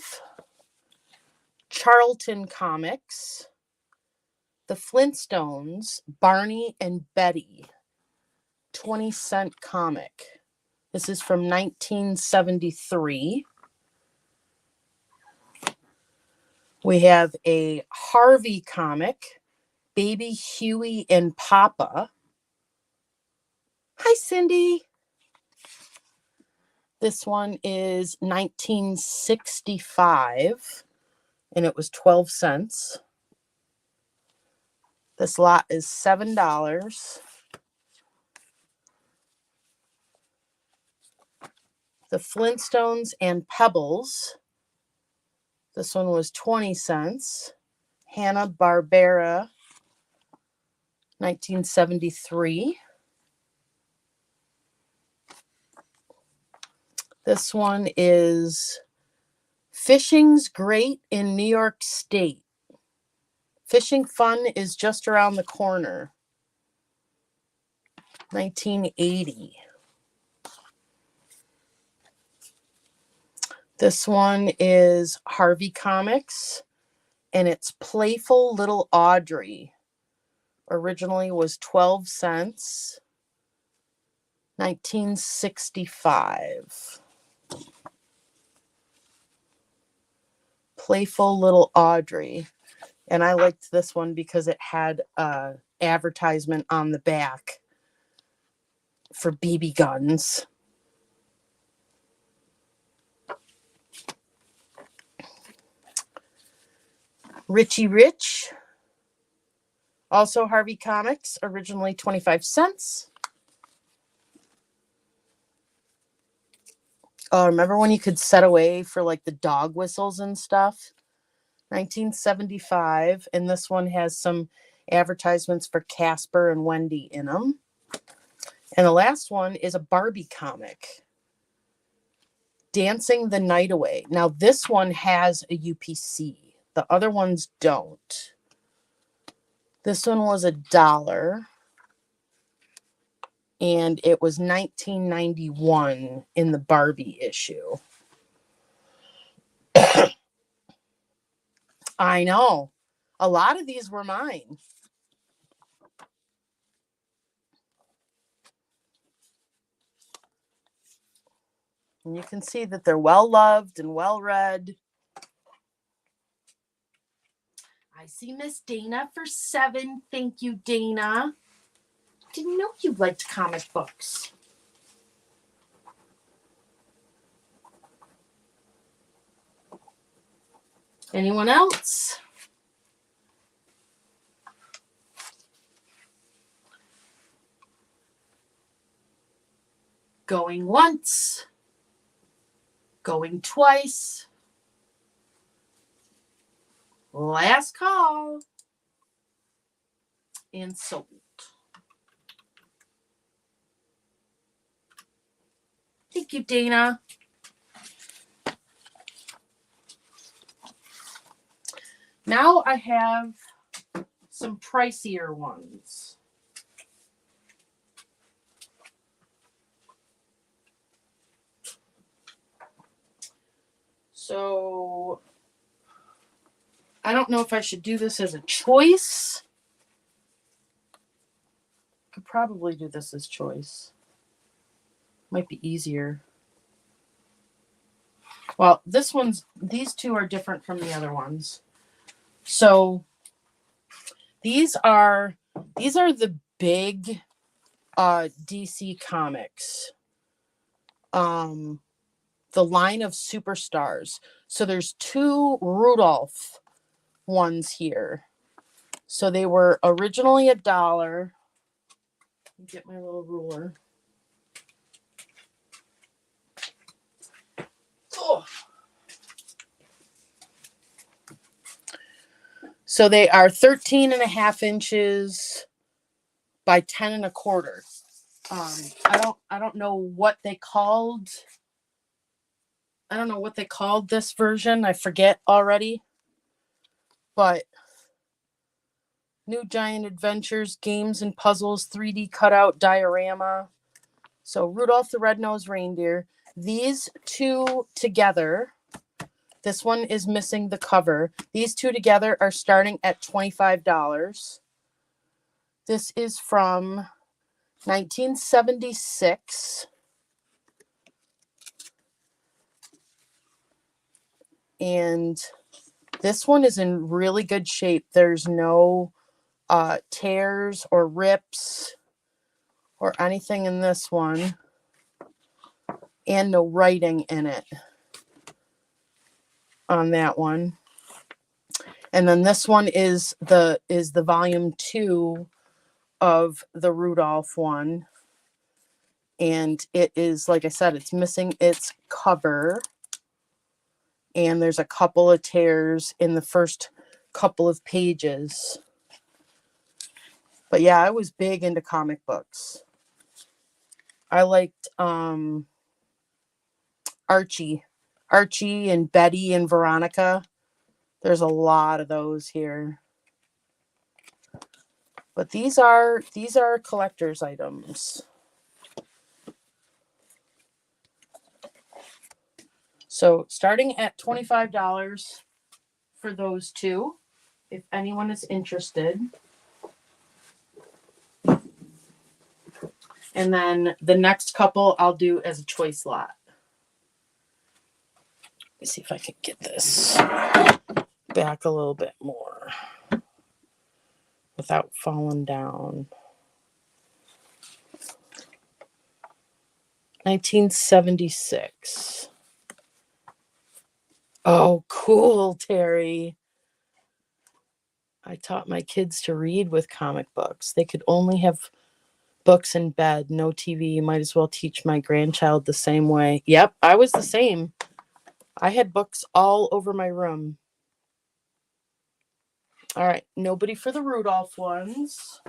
S1: Charlton Comics, The Flintstones, Barney and Betty, 20-cent comic. This is from 1973. We have a Harvey comic, Baby Huey and Papa. Hi, Cindy. This one is 1965, and it was 12 cents. This lot is $7. The Flintstones and Pebbles. This one was 20 cents. Hanna-Barbera, 1973. This one is Fishing's Great in New York State. Fishing fun is just around the corner. 1980. This one is Harvey Comics, and it's Playful Little Audrey. Originally was 12 cents. 1965. Playful Little Audrey. And I liked this one because it had an advertisement on the back for BB guns. Richie Rich. Also Harvey Comics, originally 25 cents. Oh, remember when you could set away for like the dog whistles and stuff? 1975. And this one has some advertisements for Casper and Wendy in them. And the last one is a Barbie comic, Dancing the Night Away. Now this one has a UPC. The other ones don't. This one was $1. And it was 1991 in the Barbie issue. I know. A lot of these were mine. And you can see that they're well loved and well read. I see Miss Dana for 7. Thank you, Dana. Didn't know you liked comic books. Anyone else? Going once. Going twice. Last call. And sold. Thank you, Dana. Now I have some pricier ones. So I don't know if I should do this as a choice. Could probably do this as choice. Might be easier. Well, these two are different from the other ones. So these are the big DC Comics. The line of superstars. So there's 2 Rudolph ones here. So they were originally $1. Let me get my little ruler. Oh. So they are 13.5 inches by 10.25. I don't know what they called. I don't know what they called this version. I forget already. But New Giant Adventures, Games and Puzzles, 3D cutout diorama. So Rudolph the Red-Nosed Reindeer. These two together This one is missing the cover. These two together are starting at $25. This is from 1976. And this one is in really good shape. There's no tears or rips or anything in this one. And no writing in it on that one. And then this one is the volume 2 of the Rudolph one. And it is, like I said, it's missing its cover. And there's a couple of tears in the first couple of pages. But yeah, I was big into comic books. I liked Archie and Betty and Veronica. There's a lot of those here. But these are collector's items. So starting at $25 for those two, if anyone is interested. And then the next couple I'll do as a choice lot. Let me see if I can get this back a little bit more without falling down. 1976. Oh, cool, Terry. I taught my kids to read with comic books. They could only have books in bed, no TV. You might as well teach my grandchild the same way. Yep, I was the same. I had books all over my room. All right, nobody for the Rudolph ones.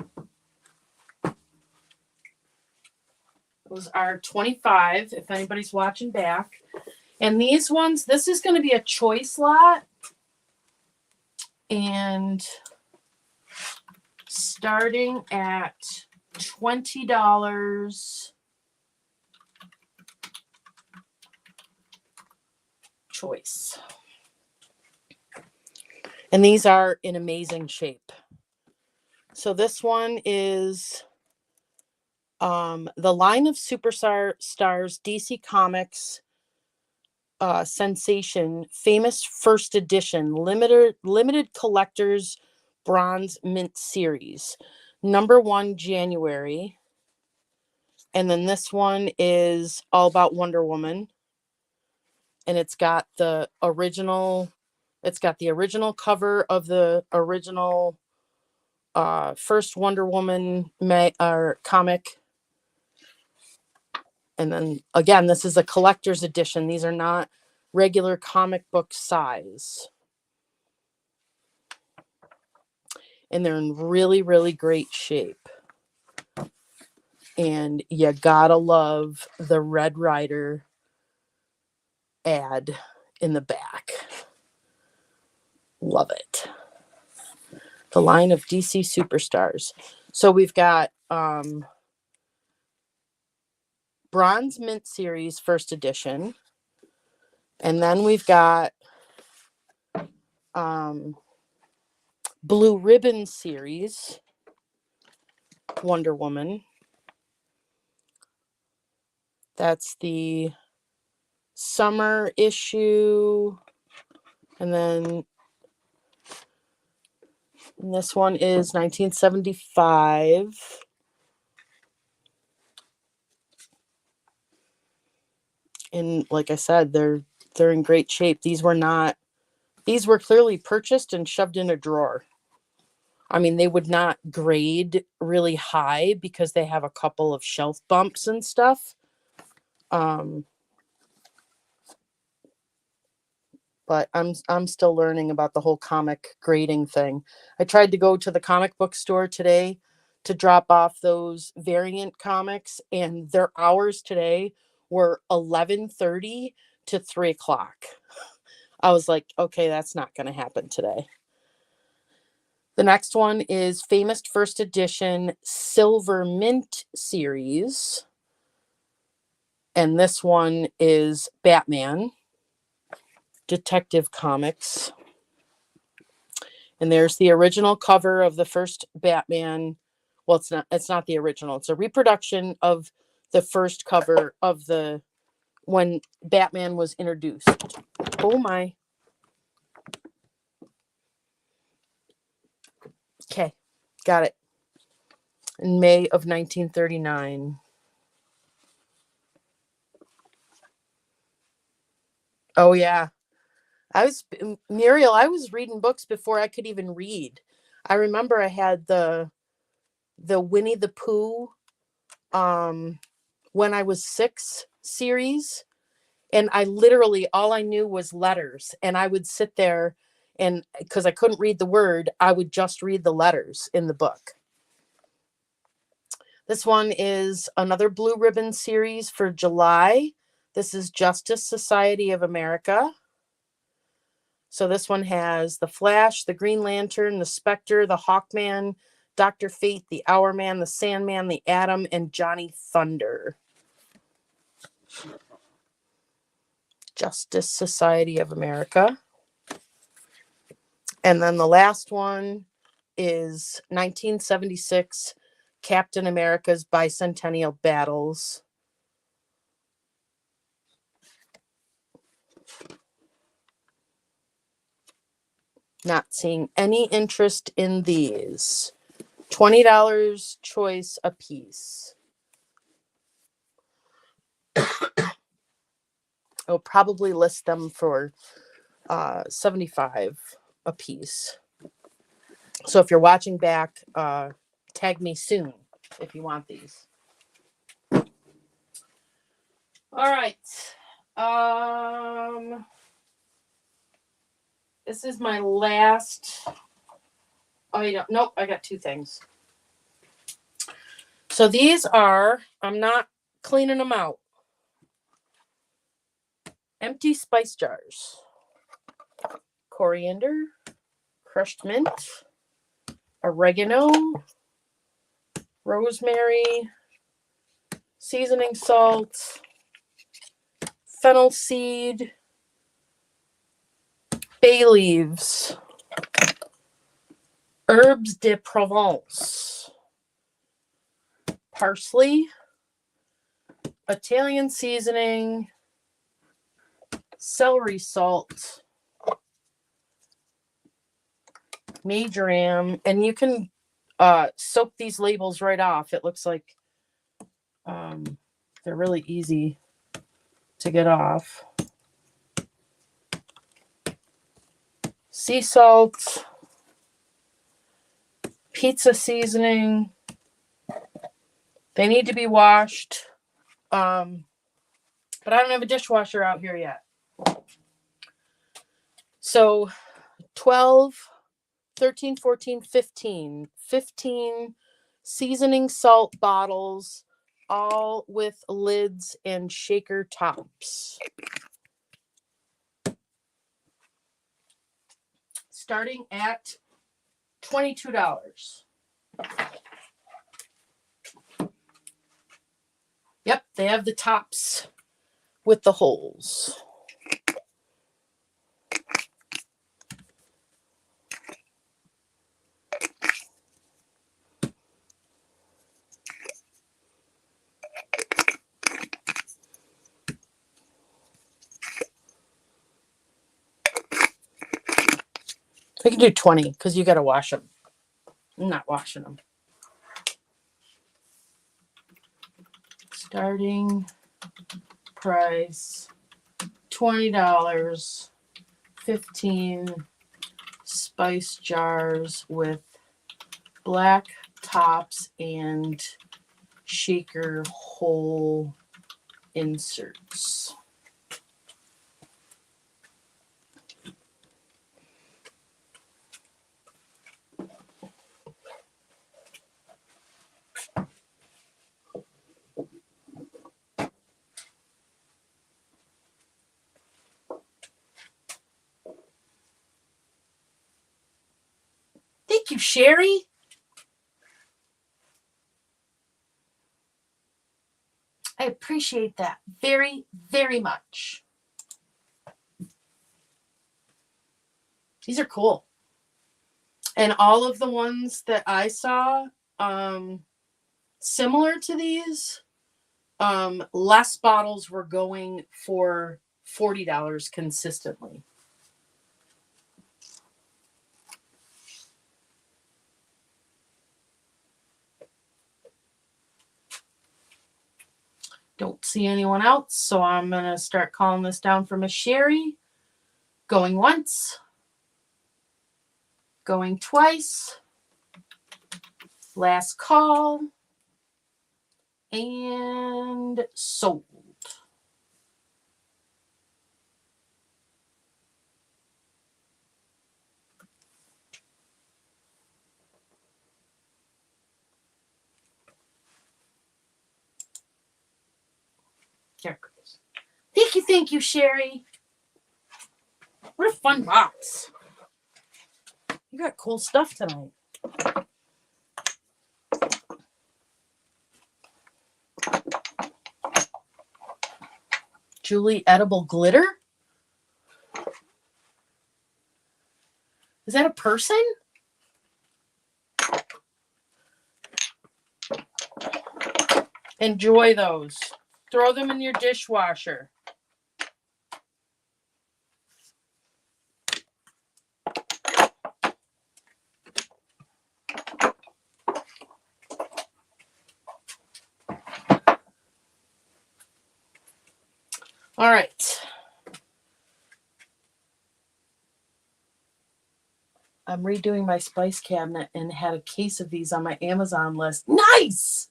S1: Those are $25 if anybody's watching back. And these ones, this is going to be a choice lot. And starting at $20 choice. And these are in amazing shape. So this one is the line of Superstars DC Comics sensation, famous first edition, limited collectors bronze mint series. Number 1, January. And then this one is all about Wonder Woman. And it's got the original cover of the original first Wonder Woman comic. And then again, this is a collector's edition. These are not regular comic book size. And they're in really, really great shape. And you gotta love the Red Ryder ad in the back. Love it. The line of DC Superstars. So we've got Bronze Mint Series first edition. And then we've got Blue Ribbon Series Wonder Woman. That's the summer issue. And then this one is 1975. And like I said, they're in great shape. These were clearly purchased and shoved in a drawer. I mean, they would not grade really high because they have a couple of shelf bumps and stuff. But I'm still learning about the whole comic grading thing. I tried to go to the comic book store today to drop off those variant comics, and their hours today were 11:30 to 3 o'clock. I was like, okay, that's not going to happen today. The next one is famous first edition Silver Mint series. And this one is Batman. Detective Comics. And there's the original cover of the first Batman. Well, it's not the original. It's a reproduction of the first cover of the when Batman was introduced. Oh my. Okay, got it. In May of 1939. Oh yeah. Muriel, I was reading books before I could even read. I remember I had the Winnie the Pooh when I was 6 series, and I literally all I knew was letters, and I would sit there and because I couldn't read the word, I would just read the letters in the book. This one is another Blue Ribbon series for July. This is Justice Society of America. So this one has the Flash, the Green Lantern, the Spectre, the Hawkman, Dr. Fate, the Hourman, the Sandman, the Atom, and Johnny Thunder. Justice Society of America. And then the last one is 1976, Captain America's Bicentennial Battles. Not seeing any interest in these. $20 choice a piece. I'll probably list them for $75 a piece. So if you're watching back, tag me soon if you want these. All right. This is my last. Oh, you don't. Nope, I got 2 things. So these are, I'm not cleaning them out. Empty spice jars. Coriander, crushed mint, oregano, rosemary, seasoning salt, fennel seed, bay leaves, herbes de Provence, parsley, Italian seasoning, celery salt, marjoram, and you can soak these labels right off. It looks like they're really easy to get off. Sea salt, pizza seasoning. They need to be washed. But I don't have a dishwasher out here yet. So 12, 13, 14, 15. 15 seasoning salt bottles, all with lids and shaker tops. Starting at $22. Yep, they have the tops with the holes. I can do 20 because you got to wash them. I'm not washing them. Starting price $20. 15 spice jars with black tops and shaker hole inserts. Thank you, Sherry. I appreciate that very, very much. These are cool. And all of the ones that I saw, similar to these, less bottles were going for $40 consistently. Don't see anyone else, so I'm going to start calling this down for Miss Sherry. Going once. Going twice. Last call. And sold. There it goes. Thank you, Sherry. What a fun box. You got cool stuff tonight. Julie Edible Glitter? Is that a person? Enjoy those. Throw them in your dishwasher. All right. I'm redoing my spice cabinet and had a case of these on my Amazon list. Nice!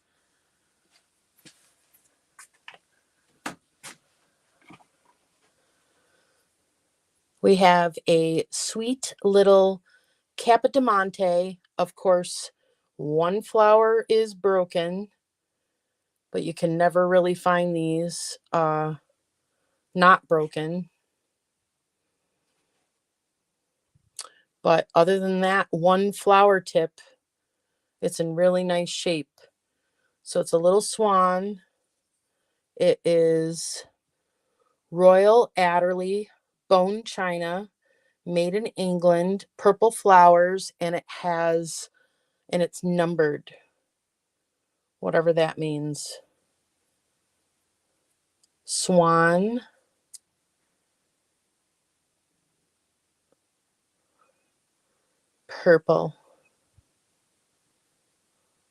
S1: We have a sweet little Capodimonte. Of course, one flower is broken, but you can never really find these not broken. But other than that, one flower tip, it's in really nice shape. So it's a little swan. It is Royal Adderley bone china, made in England, purple flowers, and it's numbered, whatever that means. Swan. Purple.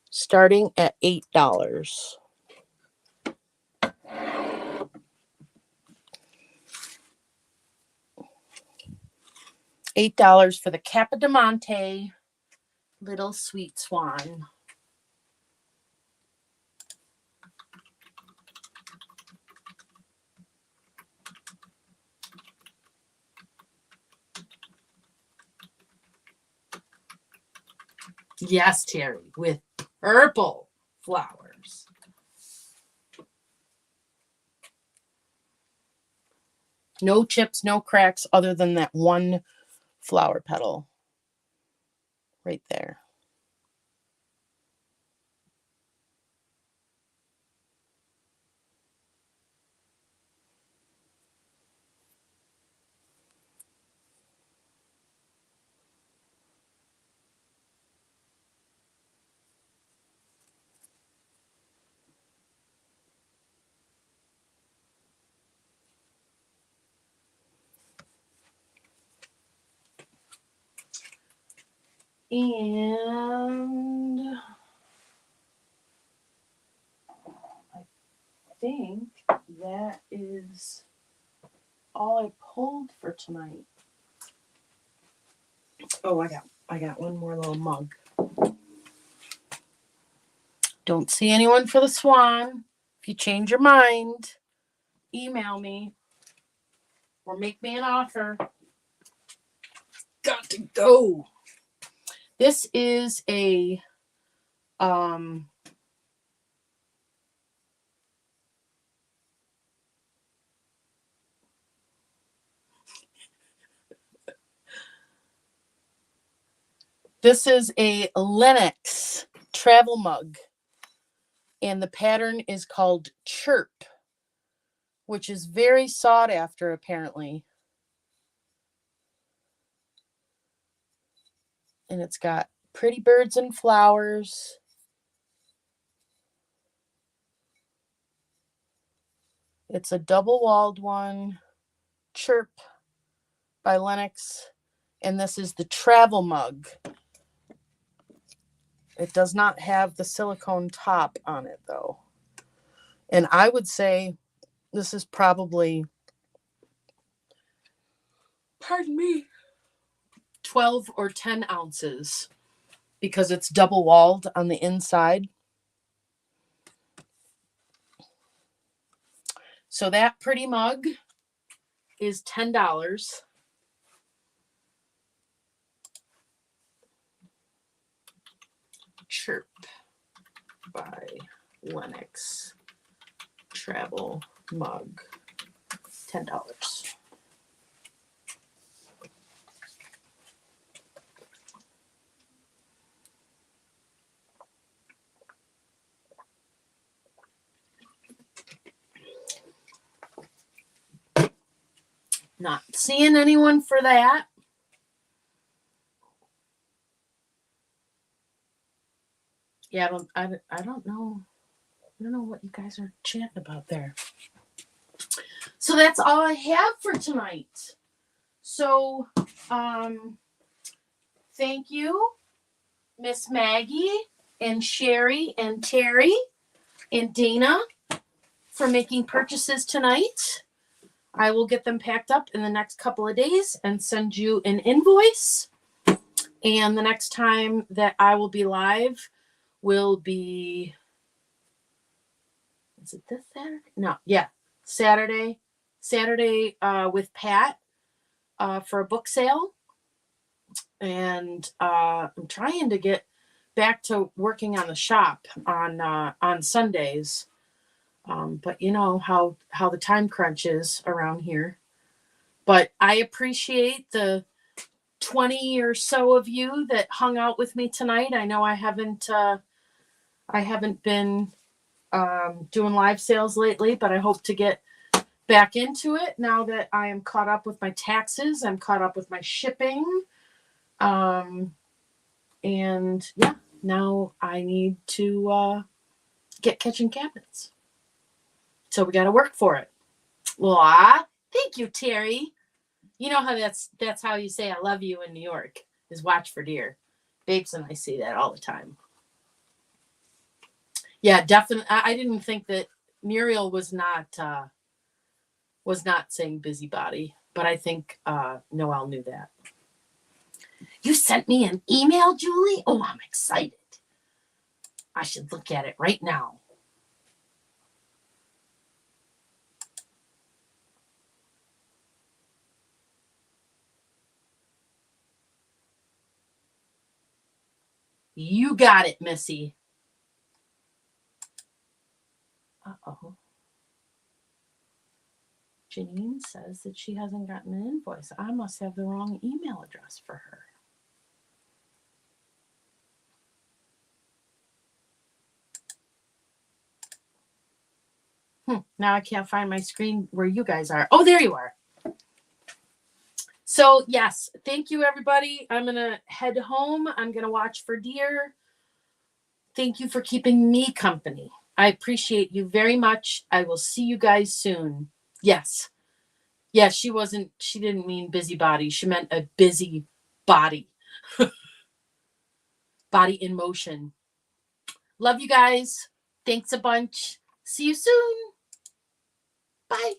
S1: Starting at $8. $8 for the Capodimonte little sweet swan. Yes, Terry, with purple flowers. No chips, no cracks, other than that one flower petal right there. And I think that is all I pulled for tonight. Oh, I got one more little mug. Don't see anyone for the swan. If you change your mind, email me or make me an offer. Got to go. This is a this is a Lennox travel mug, and the pattern is called Chirp, which is very sought after apparently. And it's got pretty birds and flowers. It's a double-walled one. Chirp by Lennox. And this is the travel mug. It does not have the silicone top on it, though. And I would say this is probably, pardon me, 12 or 10 ounces because it's double-walled on the inside. So that pretty mug is $10. Chirp by Lennox travel mug, $10. Not seeing anyone for that. Yeah, I don't know. I don't know what you guys are chatting about there. So that's all I have for tonight. So, thank you, Miss Maggie and Sherry and Terry and Dana for making purchases tonight. I will get them packed up in the next couple of days and send you an invoice. And the next time that I will be live will be, is it this Saturday? No, yeah, Saturday with Pat for a book sale. And I'm trying to get back to working on the shop on Sundays. But you know how the time crunch is around here. But I appreciate the 20 or so of you that hung out with me tonight. I know I haven't been doing live sales lately, but I hope to get back into it now that I am caught up with my taxes. I'm caught up with my shipping. And yeah, now I need to get kitchen cabinets. So we got to work for it. Well, thank you, Terry. You know how that's how you say I love you in New York is watch for deer. Babes and I say that all the time. Yeah, definitely. I didn't think that Muriel was not saying busybody, but I think Noelle knew that. You sent me an email, Julie? Oh, I'm excited. I should look at it right now. You got it, Missy. Uh-oh. Janine says that she hasn't gotten an invoice. I must have the wrong email address for her. Now I can't find my screen where you guys are. Oh, there you are. So, yes, thank you, everybody. I'm going to head home. I'm going to watch for deer. Thank you for keeping me company. I appreciate you very much. I will see you guys soon. Yes. Yes, she didn't mean busybody. She meant a busy body. Body in motion. Love you guys. Thanks a bunch. See you soon. Bye.